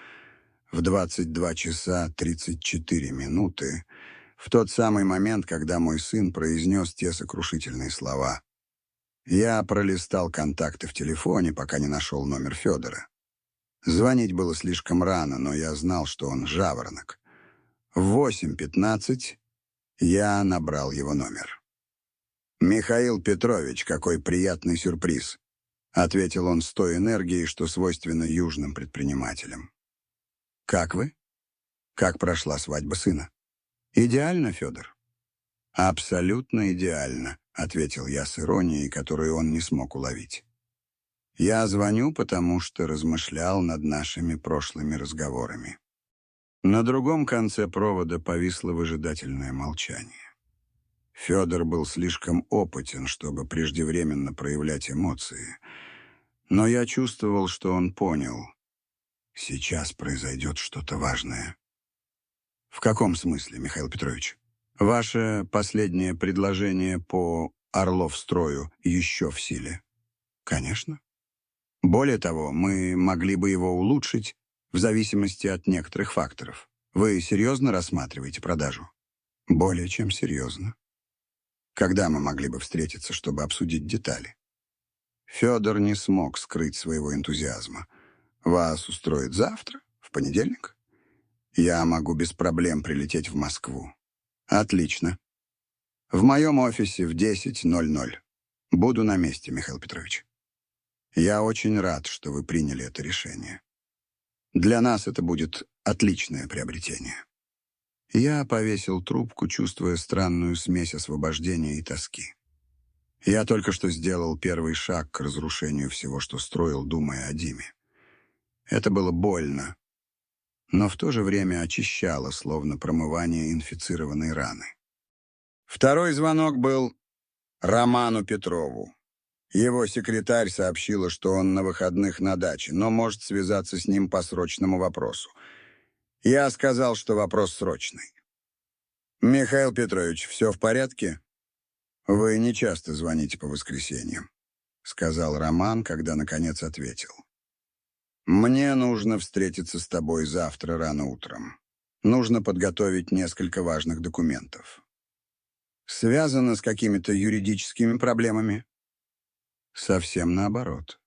в 22 часа 34 минуты, в тот самый момент, когда мой сын произнес те сокрушительные слова. Я пролистал контакты в телефоне, пока не нашел номер Федора. Звонить было слишком рано, но я знал, что он жаворонок. В 8:15 я набрал его номер. «Михаил Петрович, какой приятный сюрприз!» — ответил он с той энергией, что свойственно южным предпринимателям. «Как вы? Как прошла свадьба сына?» «Идеально, Федор?» «Абсолютно идеально», — ответил я с иронией, которую он не смог уловить. «Я звоню, потому что размышлял над нашими прошлыми разговорами». На другом конце провода повисло выжидательное молчание. Федор был слишком опытен, чтобы преждевременно проявлять эмоции, но я чувствовал, что он понял. Сейчас произойдет что-то важное. «В каком смысле, Михаил Петрович? Ваше последнее предложение по Орловстрою еще в силе?» «Конечно. Более того, мы могли бы его улучшить в зависимости от некоторых факторов. Вы серьезно рассматриваете продажу?» «Более чем серьезно». «Когда мы могли бы встретиться, чтобы обсудить детали?» Федор не смог скрыть своего энтузиазма. «Вас устроит завтра? В понедельник?» «Я могу без проблем прилететь в Москву». «Отлично. В моем офисе в 10:00. Буду на месте, Михаил Петрович. Я очень рад, что вы приняли это решение. Для нас это будет отличное приобретение». Я повесил трубку, чувствуя странную смесь освобождения и тоски. Я только что сделал первый шаг к разрушению всего, что строил, думая о Диме. Это было больно, но в то же время очищало, словно промывание инфицированной раны. Второй звонок был Роману Петрову. Его секретарь сообщила, что он на выходных на даче, но может связаться с ним по срочному вопросу. Я сказал, что вопрос срочный. «Михаил Петрович, все в порядке?» «Вы не часто звоните по воскресеньям», — сказал Роман, когда наконец ответил. «Мне нужно встретиться с тобой завтра рано утром. Нужно подготовить несколько важных документов». «Связано с какими-то юридическими проблемами?» «Совсем наоборот.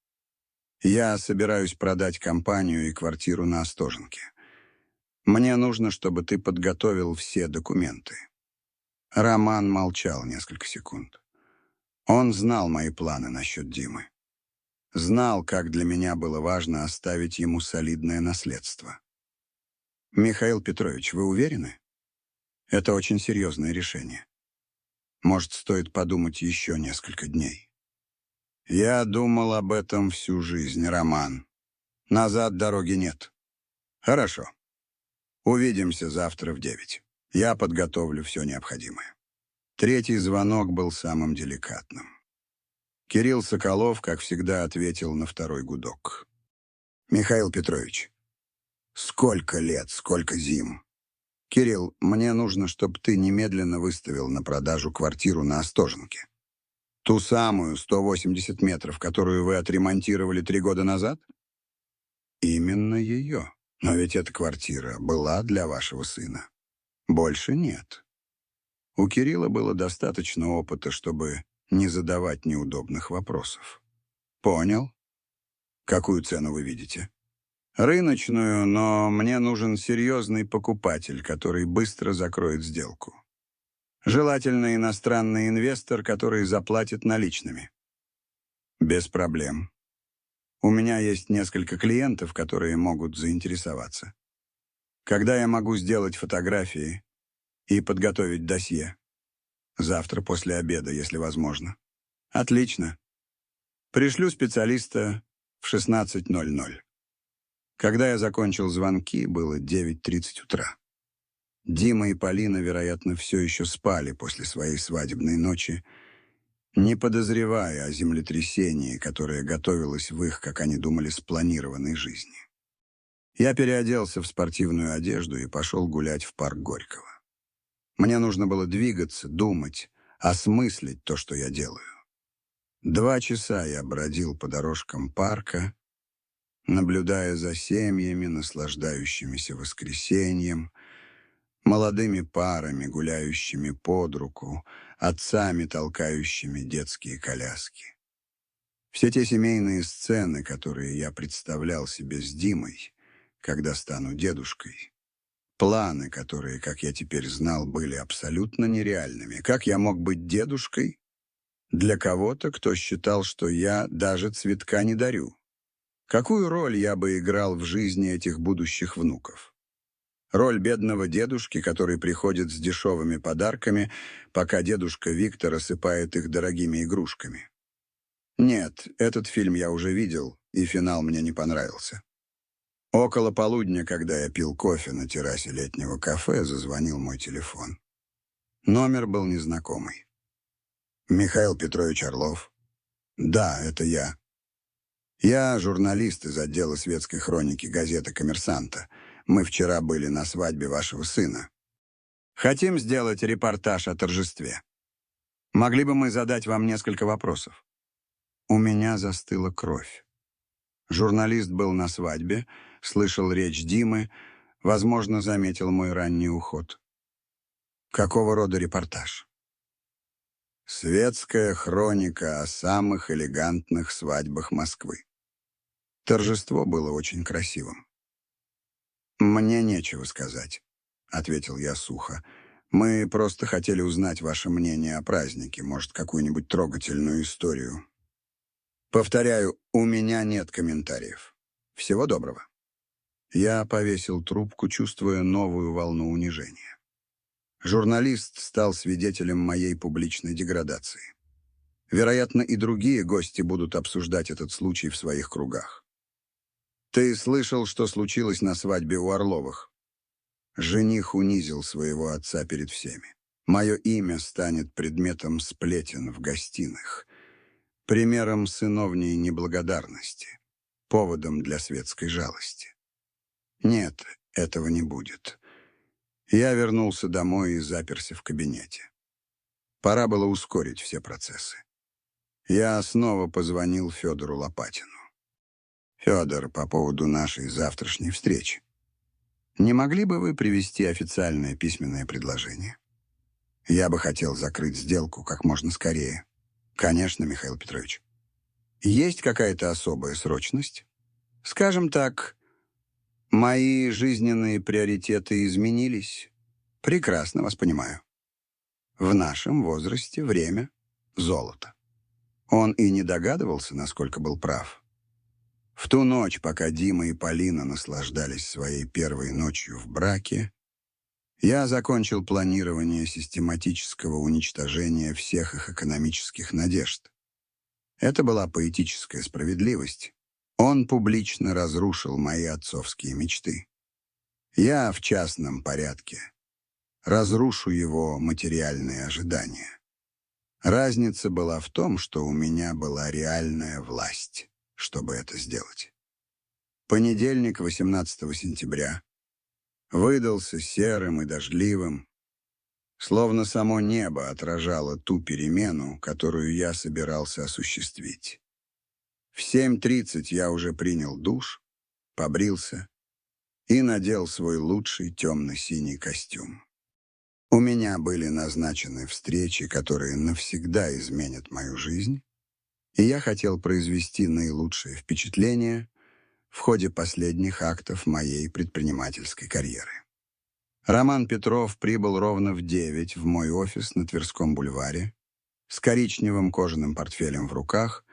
Я собираюсь продать компанию и квартиру на Остоженке. Мне нужно, чтобы ты подготовил все документы». Роман молчал несколько секунд. Он знал мои планы насчет Димы. Знал, как для меня было важно оставить ему солидное наследство. «Михаил Петрович, вы уверены? Это очень серьезное решение. Может, стоит подумать еще несколько дней?» «Я думал об этом всю жизнь, Роман. Назад дороги нет». «Хорошо. Увидимся завтра в 9. Я подготовлю все необходимое». Третий звонок был самым деликатным. Кирилл Соколов, как всегда, ответил на второй гудок. «Михаил Петрович, сколько лет, сколько зим. Кирилл, мне нужно, чтобы ты немедленно выставил на продажу квартиру на Остоженке. Ту самую 180 метров, которую вы отремонтировали 3 года назад?» «Именно ее. Но ведь эта квартира была для вашего сына. Больше нет». У Кирилла было достаточно опыта, чтобы не задавать неудобных вопросов. «Понял. Какую цену вы видите?» «Рыночную, но мне нужен серьезный покупатель, который быстро закроет сделку. Желательно иностранный инвестор, который заплатит наличными». «Без проблем. У меня есть несколько клиентов, которые могут заинтересоваться. Когда я могу сделать фотографии и подготовить досье?» «Завтра после обеда, если возможно». «Отлично. Пришлю специалиста в 16:00. Когда я закончил звонки, было 9:30 утра. Дима и Полина, вероятно, все еще спали после своей свадебной ночи, не подозревая о землетрясении, которое готовилось в их, как они думали, спланированной жизни. Я переоделся в спортивную одежду и пошел гулять в парк Горького. Мне нужно было двигаться, думать, осмыслить то, что я делаю. 2 часа я бродил по дорожкам парка, наблюдая за семьями, наслаждающимися воскресеньем, молодыми парами, гуляющими под руку, отцами, толкающими детские коляски. Все те семейные сцены, которые я представлял себе с Димой, когда стану дедушкой. Планы, которые, как я теперь знал, были абсолютно нереальными. Как я мог быть дедушкой для кого-то, кто считал, что я даже цветка не дарю? Какую роль я бы играл в жизни этих будущих внуков? Роль бедного дедушки, который приходит с дешевыми подарками, пока дедушка Виктор осыпает их дорогими игрушками. Нет, этот фильм я уже видел, и финал мне не понравился. Около полудня, когда я пил кофе на террасе летнего кафе, зазвонил мой телефон. Номер был незнакомый. «Михаил Петрович Орлов». «Да, это я». «Я журналист из отдела светской хроники газеты «Коммерсанта». Мы вчера были на свадьбе вашего сына. Хотим сделать репортаж о торжестве. Могли бы мы задать вам несколько вопросов?» У меня застыла кровь. Журналист был на свадьбе, слышал речь Димы, возможно, заметил мой ранний уход. Какого рода репортаж? Светская хроника о самых элегантных свадьбах Москвы. Торжество было очень красивым. «Мне нечего сказать», — ответил я сухо. «Мы просто хотели узнать ваше мнение о празднике, может, какую-нибудь трогательную историю». Повторяю, у меня нет комментариев. Всего доброго. Я повесил трубку, чувствуя новую волну унижения. Журналист стал свидетелем моей публичной деградации. Вероятно, и другие гости будут обсуждать этот случай в своих кругах. Ты слышал, что случилось на свадьбе у Орловых? Жених унизил своего отца перед всеми. Мое имя станет предметом сплетен в гостиных, примером сыновней неблагодарности, поводом для светской жалости. Нет, этого не будет. Я вернулся домой и заперся в кабинете. Пора было ускорить все процессы. Я снова позвонил Федору Лопатину. «Федор, по поводу нашей завтрашней встречи. Не могли бы вы привести официальное письменное предложение? Я бы хотел закрыть сделку как можно скорее». «Конечно, Михаил Петрович. Есть какая-то особая срочность? Скажем так, мои жизненные приоритеты изменились. Прекрасно вас понимаю. В нашем возрасте время — золото». Он и не догадывался, насколько был прав. В ту ночь, пока Дима и Полина наслаждались своей первой ночью в браке, я закончил планирование систематического уничтожения всех их экономических надежд. Это была поэтическая справедливость. Он публично разрушил мои отцовские мечты. Я в частном порядке разрушу его материальные ожидания. Разница была в том, что у меня была реальная власть, чтобы это сделать. Понедельник, 18 сентября, выдался серым и дождливым, словно само небо отражало ту перемену, которую я собирался осуществить. В 7:30 я уже принял душ, побрился и надел свой лучший темно-синий костюм. У меня были назначены встречи, которые навсегда изменят мою жизнь, и я хотел произвести наилучшее впечатление в ходе последних актов моей предпринимательской карьеры. Роман Петров прибыл ровно в 9 в мой офис на Тверском бульваре с коричневым кожаным портфелем в руках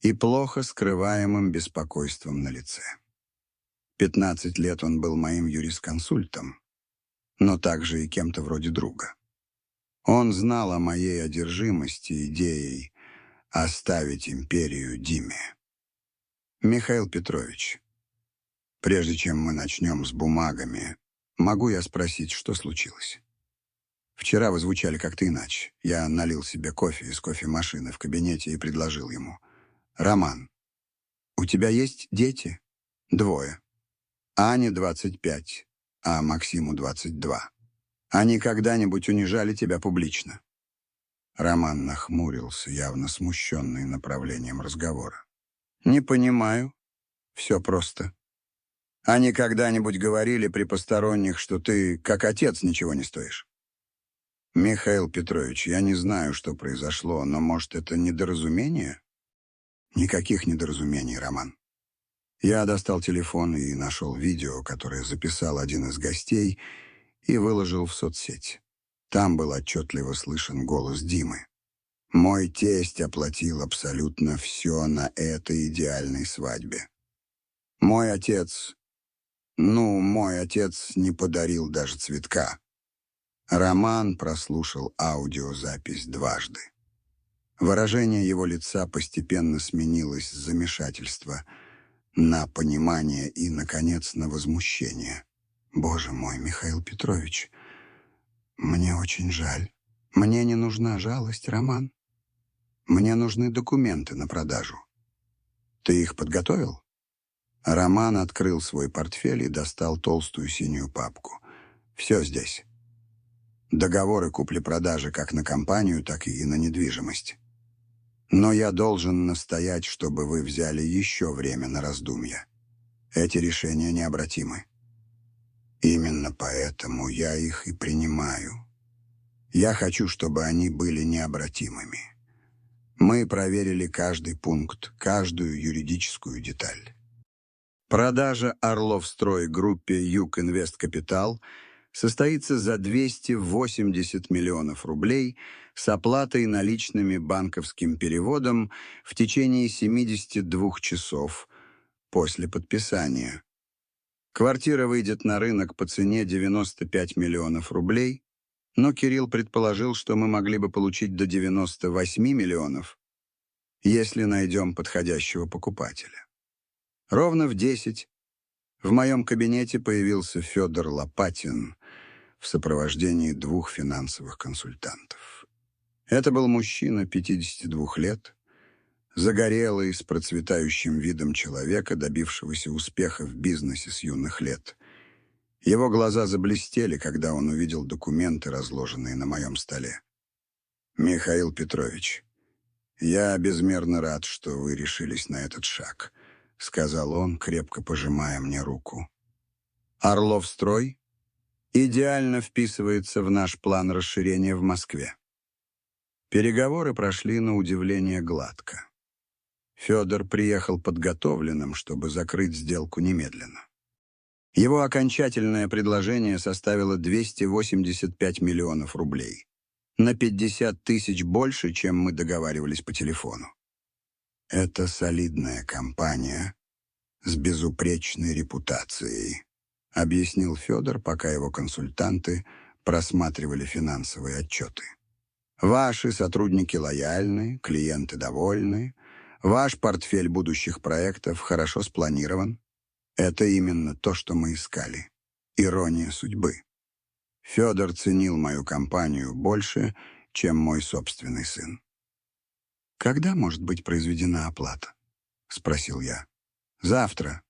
и плохо скрываемым беспокойством на лице. 15 лет он был моим юрисконсультом, но также и кем-то вроде друга. Он знал о моей одержимости идеей оставить империю Диме. «Михаил Петрович, прежде чем мы начнем с бумагами, могу я спросить, что случилось? Вчера вы звучали как-то иначе. Я налил себе кофе из кофемашины в кабинете и предложил ему: «Роман, у тебя есть дети?» «2. Ане 25, а Максиму 22. Они когда-нибудь унижали тебя публично?» Роман нахмурился, явно смущенный направлением разговора. «Не понимаю. Все просто. Они когда-нибудь говорили при посторонних, что ты, как отец, ничего не стоишь?» «Михаил Петрович, я не знаю, что произошло, но, может, это недоразумение?» Никаких недоразумений, Роман. Я достал телефон и нашел видео, которое записал один из гостей и выложил в соцсеть. Там был отчетливо слышен голос Димы. Мой тесть оплатил абсолютно все на этой идеальной свадьбе. Мой отец не подарил даже цветка. Роман прослушал аудиозапись дважды. Выражение его лица постепенно сменилось с замешательства на понимание и, наконец, на возмущение. «Боже мой, Михаил Петрович, мне очень жаль. Мне не нужна жалость, Роман. Мне нужны документы на продажу. Ты их подготовил?» Роман открыл свой портфель и достал толстую синюю папку. «Все здесь. Договоры купли-продажи как на компанию, так и на недвижимость. Но я должен настоять, чтобы вы взяли еще время на раздумья. Эти решения необратимы. Именно поэтому я их и принимаю. Я хочу, чтобы они были необратимыми. Мы проверили каждый пункт, каждую юридическую деталь. Продажа Орловстрой группе Юг Инвест Капитал состоится за 280 миллионов рублей с оплатой наличными банковским переводом в течение 72 часов после подписания. Квартира выйдет на рынок по цене 95 миллионов рублей, но Кирилл предположил, что мы могли бы получить до 98 миллионов, если найдем подходящего покупателя. Ровно в 10 в моем кабинете появился Федор Лопатин в сопровождении 2 финансовых консультантов. Это был мужчина 52 лет, загорелый, с процветающим видом человека, добившегося успеха в бизнесе с юных лет. Его глаза заблестели, когда он увидел документы, разложенные на моем столе. «Михаил Петрович, я безмерно рад, что вы решились на этот шаг», — сказал он, крепко пожимая мне руку. «Орловстрой идеально вписывается в наш план расширения в Москве». Переговоры прошли на удивление гладко. Федор приехал подготовленным, чтобы закрыть сделку немедленно. Его окончательное предложение составило 285 миллионов рублей. На 50 тысяч больше, чем мы договаривались по телефону. Это солидная компания с безупречной репутацией, объяснил Федор, пока его консультанты просматривали финансовые отчеты. Ваши сотрудники лояльны, клиенты довольны, ваш портфель будущих проектов хорошо спланирован. Это именно то, что мы искали. Ирония судьбы. Федор ценил мою компанию больше, чем мой собственный сын. «Когда может быть произведена оплата?» — спросил я. «Завтра.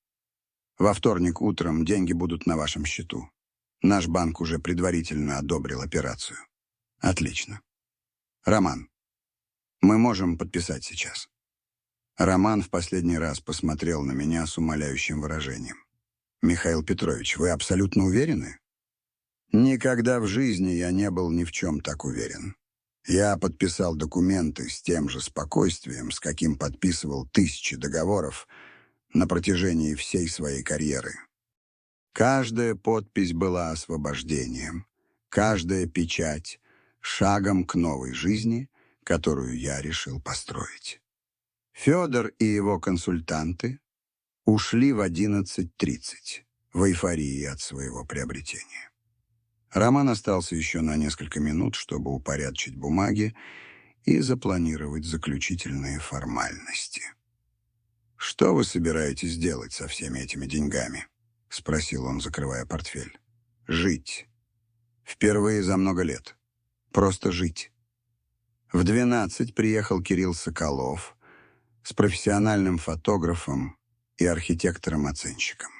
Во вторник утром деньги будут на вашем счету. Наш банк уже предварительно одобрил операцию». «Отлично. Роман, мы можем подписать сейчас». Роман в последний раз посмотрел на меня с умоляющим выражением. «Михаил Петрович, вы абсолютно уверены?» Никогда в жизни я не был ни в чем так уверен. Я подписал документы с тем же спокойствием, с каким подписывал тысячи договоров на протяжении всей своей карьеры. Каждая подпись была освобождением, каждая печать — шагом к новой жизни, которую я решил построить. Федор и его консультанты ушли в 11:30 в эйфории от своего приобретения. Роман остался еще на несколько минут, чтобы упорядочить бумаги и запланировать заключительные формальности. «Что вы собираетесь делать со всеми этими деньгами?» — спросил он, закрывая портфель. «Жить. Впервые за много лет. Просто жить». В 12 приехал Кирилл Соколов с профессиональным фотографом и архитектором-оценщиком.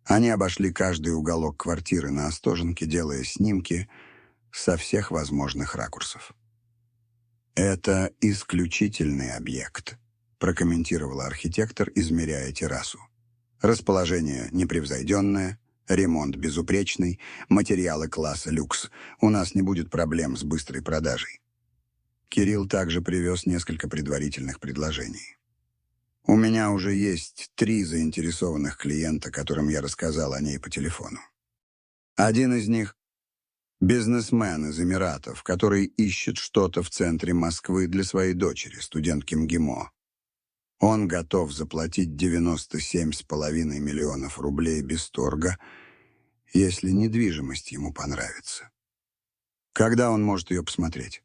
Они обошли каждый уголок квартиры на Остоженке, делая снимки со всех возможных ракурсов. «Это исключительный объект», — прокомментировал архитектор, измеряя террасу. «Расположение непревзойденное, ремонт безупречный, материалы класса люкс. У нас не будет проблем с быстрой продажей». Кирилл также привез несколько предварительных предложений. У меня уже есть 3 заинтересованных клиента, которым я рассказал о ней по телефону. Один из них — бизнесмен из Эмиратов, который ищет что-то в центре Москвы для своей дочери, студентки МГИМО. Он готов заплатить 97,5 миллионов рублей без торга, если недвижимость ему понравится. Когда он может ее посмотреть?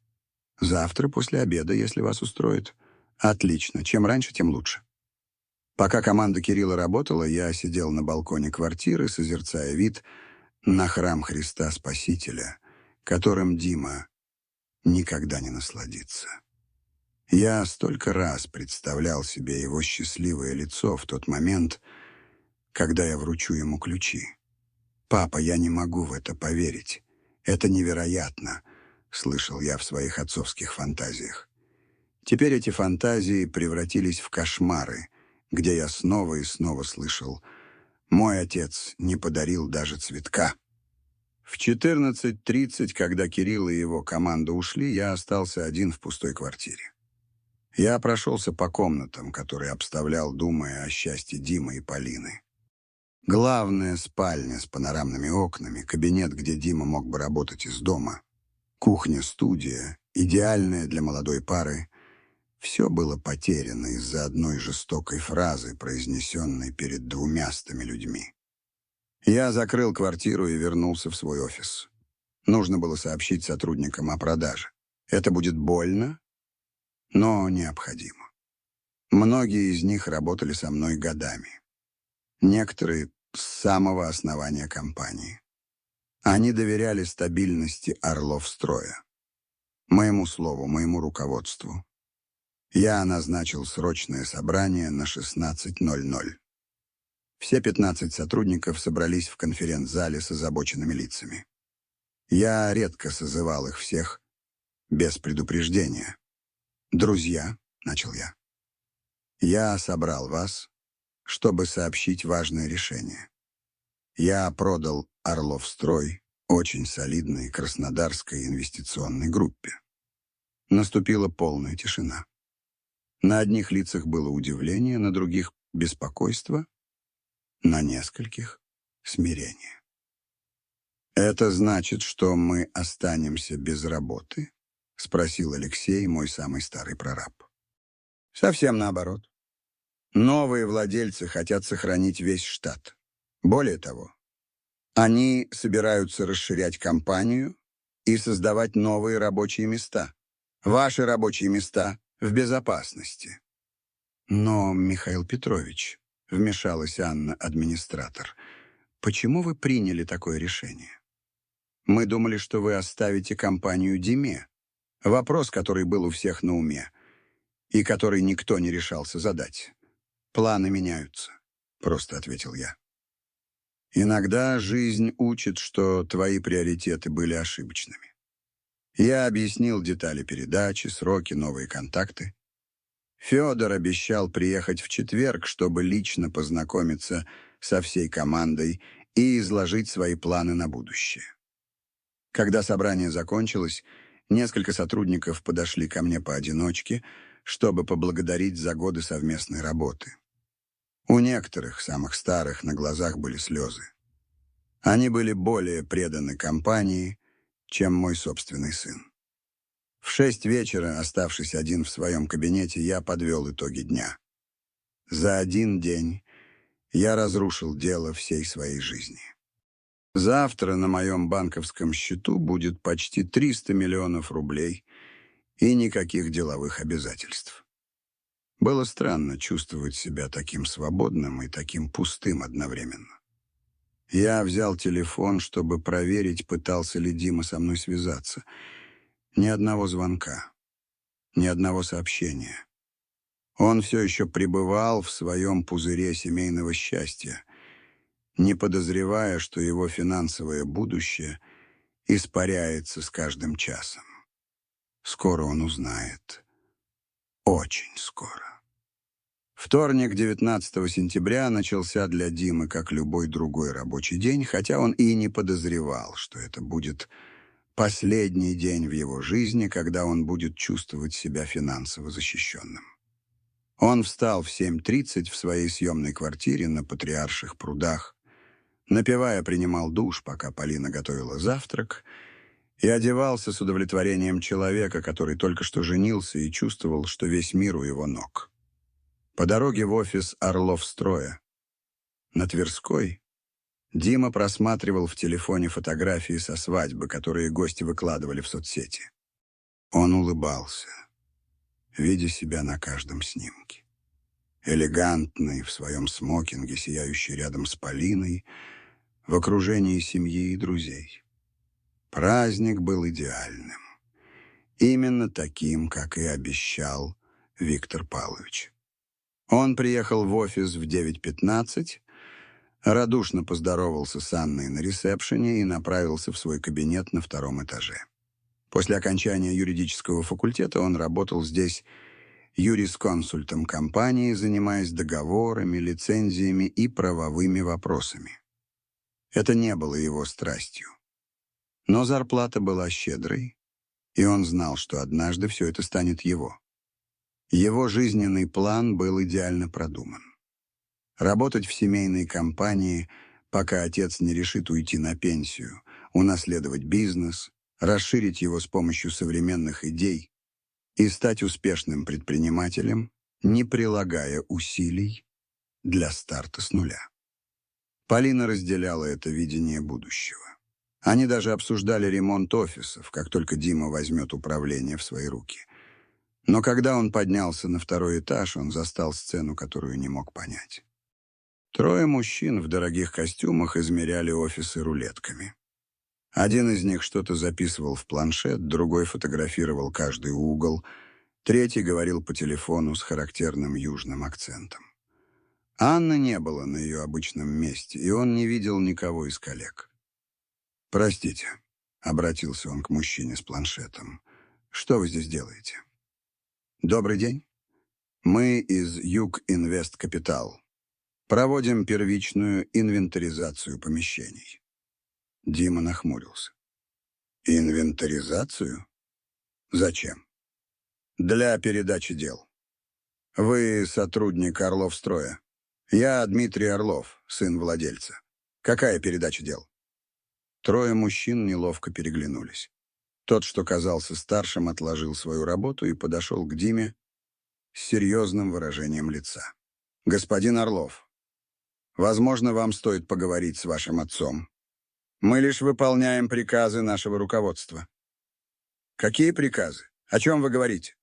Завтра после обеда, если вас устроит. Отлично. Чем раньше, тем лучше. Пока команда Кирилла работала, я сидел на балконе квартиры, созерцая вид на храм Христа Спасителя, которым Дима никогда не насладится. Я столько раз представлял себе его счастливое лицо в тот момент, когда я вручу ему ключи. «Папа, я не могу в это поверить. Это невероятно», — слышал я в своих отцовских фантазиях. Теперь эти фантазии превратились в кошмары, где я снова и снова слышал: «Мой отец не подарил даже цветка». В 14:30, когда Кирилл и его команда ушли, я остался один в пустой квартире. Я прошелся по комнатам, которые обставлял, думая о счастье Димы и Полины. Главная спальня с панорамными окнами, кабинет, где Дима мог бы работать из дома, кухня-студия, идеальная для молодой пары. Все было потеряно из-за одной жестокой фразы, произнесенной перед 200 людьми. Я закрыл квартиру и вернулся в свой офис. Нужно было сообщить сотрудникам о продаже. Это будет больно, но необходимо. Многие из них работали со мной годами. Некоторые с самого основания компании. Они доверяли стабильности Орловстроя. Моему слову, моему руководству. Я назначил срочное собрание на 16:00. Все 15 сотрудников собрались в конференц-зале с озабоченными лицами. Я редко созывал их всех без предупреждения. «Друзья», — начал я собрал вас, чтобы сообщить важное решение. Я продал Орловстрой очень солидной краснодарской инвестиционной группе». Наступила полная тишина. На одних лицах было удивление, на других — беспокойство, на нескольких — смирение. «Это значит, что мы останемся без работы?» — спросил Алексей, мой самый старый прораб. «Совсем наоборот. Новые владельцы хотят сохранить весь штат. Более того, они собираются расширять компанию и создавать новые рабочие места. Ваши рабочие места в безопасности». «Но, Михаил Петрович», — вмешалась Анна, администратор, «почему вы приняли такое решение? Мы думали, что вы оставите компанию Диме». Вопрос, который был у всех на уме и который никто не решался задать. «Планы меняются», — просто ответил я. «Иногда жизнь учит, что твои приоритеты были ошибочными». Я объяснил детали передачи, сроки, новые контакты. Федор обещал приехать в четверг, чтобы лично познакомиться со всей командой и изложить свои планы на будущее. Когда собрание закончилось, несколько сотрудников подошли ко мне поодиночке, чтобы поблагодарить за годы совместной работы. У некоторых, самых старых, на глазах были слезы. Они были более преданы компании, чем мой собственный сын. В 6 вечера, оставшись один в своем кабинете, я подвел итоги дня. За один день я разрушил дело всей своей жизни. Завтра на моем банковском счету будет почти 300 миллионов рублей и никаких деловых обязательств. Было странно чувствовать себя таким свободным и таким пустым одновременно. Я взял телефон, чтобы проверить, пытался ли Дима со мной связаться. Ни одного звонка, ни одного сообщения. Он все еще пребывал в своем пузыре семейного счастья, не подозревая, что его финансовое будущее испаряется с каждым часом. Скоро он узнает. Очень скоро. Вторник, 19 сентября, начался для Димы как любой другой рабочий день, хотя он и не подозревал, что это будет последний день в его жизни, когда он будет чувствовать себя финансово защищенным. Он встал в 7:30 в своей съемной квартире на Патриарших прудах. Напевая, принимал душ, пока Полина готовила завтрак, и одевался с удовлетворением человека, который только что женился и чувствовал, что весь мир у его ног. По дороге в офис Орловстроя на Тверской Дима просматривал в телефоне фотографии со свадьбы, которые гости выкладывали в соцсети. Он улыбался, видя себя на каждом снимке. Элегантный, в своем смокинге, сияющий рядом с Полиной, в окружении семьи и друзей. Праздник был идеальным. Именно таким, как и обещал Виктор Павлович. Он приехал в офис в 9:15, радушно поздоровался с Анной на ресепшене и направился в свой кабинет на 2-м этаже. После окончания юридического факультета он работал здесь юрисконсультом компании, занимаясь договорами, лицензиями и правовыми вопросами. Это не было его страстью. Но зарплата была щедрой, и он знал, что однажды все это станет его. Его жизненный план был идеально продуман. Работать в семейной компании, пока отец не решит уйти на пенсию, унаследовать бизнес, расширить его с помощью современных идей и стать успешным предпринимателем, не прилагая усилий для старта с нуля. Полина разделяла это видение будущего. Они даже обсуждали ремонт офисов, как только Дима возьмет управление в свои руки. Но когда он поднялся на 2-й этаж, он застал сцену, которую не мог понять. 3 мужчин в дорогих костюмах измеряли офисы рулетками. Один из них что-то записывал в планшет, другой фотографировал каждый угол, третий говорил по телефону с характерным южным акцентом. Анны не было на ее обычном месте, и он не видел никого из коллег. «Простите», — обратился он к мужчине с планшетом, — «что вы здесь делаете?» «Добрый день. Мы из Юг Инвест Капитал. Проводим первичную инвентаризацию помещений». Дима нахмурился. «Инвентаризацию? Зачем?» «Для передачи дел. Вы сотрудник Орловстроя. Я Дмитрий Орлов, сын владельца. Какая передача дел?» 3 мужчин неловко переглянулись. Тот, что казался старшим, отложил свою работу и подошел к Диме с серьезным выражением лица. «Господин Орлов, возможно, вам стоит поговорить с вашим отцом. Мы лишь выполняем приказы нашего руководства». «Какие приказы? О чем вы говорите?»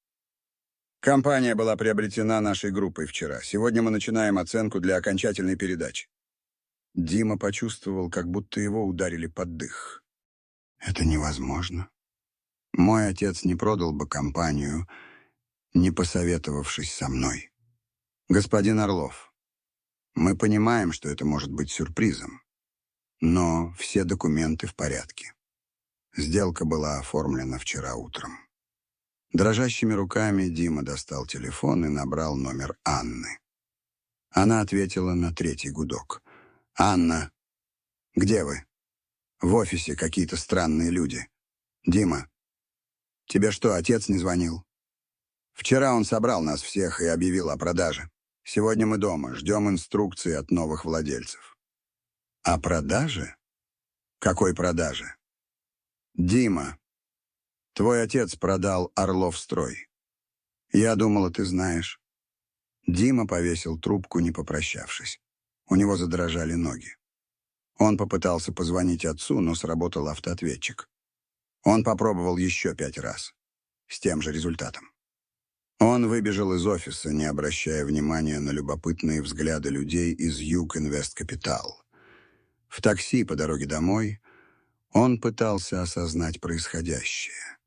«Компания была приобретена нашей группой вчера. Сегодня мы начинаем оценку для окончательной передачи». Дима почувствовал, как будто его ударили под дых. «Это невозможно. Мой отец не продал бы компанию, не посоветовавшись со мной. Господин Орлов, мы понимаем, что это может быть сюрпризом, но все документы в порядке. Сделка была оформлена вчера утром». Дрожащими руками Дима достал телефон и набрал номер Анны. Она ответила на 3-й гудок. «Анна, где вы? В офисе какие-то странные люди. Дима, тебе что, отец не звонил? Вчера он собрал нас всех и объявил о продаже. Сегодня мы дома, ждем инструкции от новых владельцев». «О продаже? Какой продаже?» «Дима, твой отец продал Орловстрой. Я думала, ты знаешь». Дима повесил трубку, не попрощавшись. У него задрожали ноги. Он попытался позвонить отцу, но сработал автоответчик. Он попробовал еще 5 раз. С тем же результатом. Он выбежал из офиса, не обращая внимания на любопытные взгляды людей из Юг Инвест Капитал. В такси по дороге домой он пытался осознать происходящее.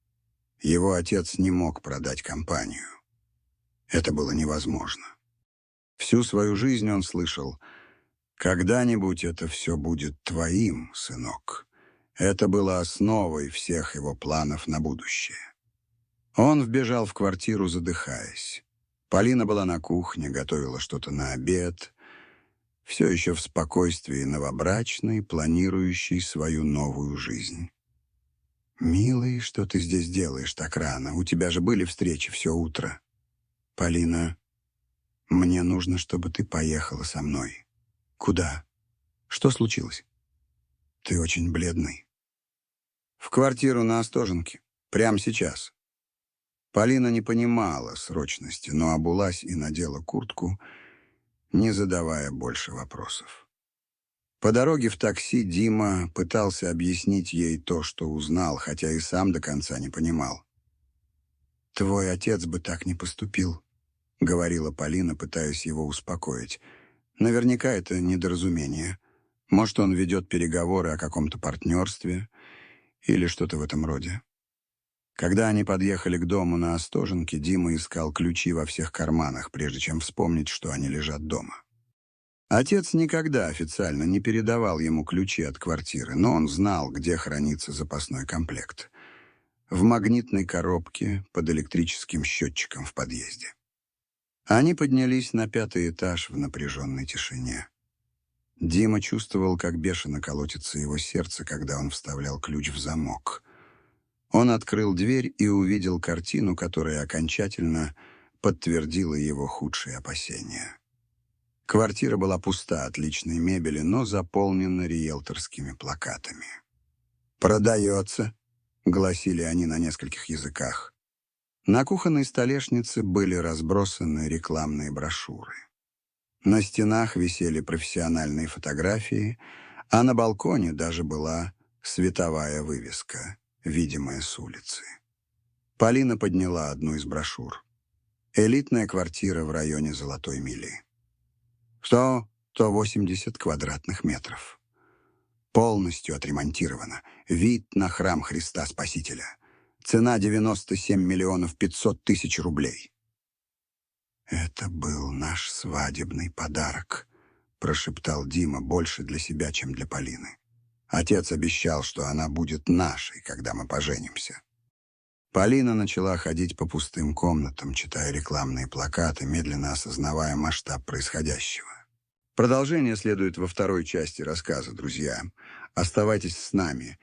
Его отец не мог продать компанию. Это было невозможно. Всю свою жизнь он слышал: «Когда-нибудь это все будет твоим, сынок». Это было основой всех его планов на будущее. Он вбежал в квартиру, задыхаясь. Полина была на кухне, готовила что-то на обед. Все еще в спокойствии новобрачной, планирующей свою новую жизнь. «Милый, что ты здесь делаешь так рано? У тебя же были встречи все утро». «Полина, Мне нужно, чтобы ты поехала со мной. Куда? Что случилось? Ты очень бледный. В квартиру на Остоженке. Прямо сейчас. Полина не понимала срочности, но обулась и надела куртку, не задавая больше вопросов. По дороге в такси Дима пытался объяснить ей то, что узнал, хотя и сам до конца не понимал. «Твой отец бы так не поступил», — говорила Полина, пытаясь его успокоить. «Наверняка это недоразумение. Может, он ведет переговоры о каком-то партнерстве или что-то в этом роде». Когда они подъехали к дому на Остоженке, Дима искал ключи во всех карманах, прежде чем вспомнить, что они лежат дома. Отец никогда официально не передавал ему ключи от квартиры, но он знал, где хранится запасной комплект. В магнитной коробке под электрическим счетчиком в подъезде. Они поднялись на 5-й этаж в напряженной тишине. Дима чувствовал, как бешено колотится его сердце, когда он вставлял ключ в замок. Он открыл дверь и увидел картину, которая окончательно подтвердила его худшие опасения. Квартира была пуста от личной мебели, но заполнена риэлторскими плакатами. «Продается», — гласили они на нескольких языках. На кухонной столешнице были разбросаны рекламные брошюры. На стенах висели профессиональные фотографии, а на балконе даже была световая вывеска, видимая с улицы. Полина подняла одну из брошюр. Элитная квартира в районе Золотой Мили. 180 квадратных метров. Полностью отремонтирована. Вид на храм Христа Спасителя. Цена 97 миллионов 500 тысяч рублей. «Это был наш свадебный подарок», — прошептал Дима, больше для себя, чем для Полины. «Отец обещал, что она будет нашей, когда мы поженимся». Полина начала ходить по пустым комнатам, читая рекламные плакаты, медленно осознавая масштаб происходящего. Продолжение следует во второй части рассказа, друзья. Оставайтесь с нами.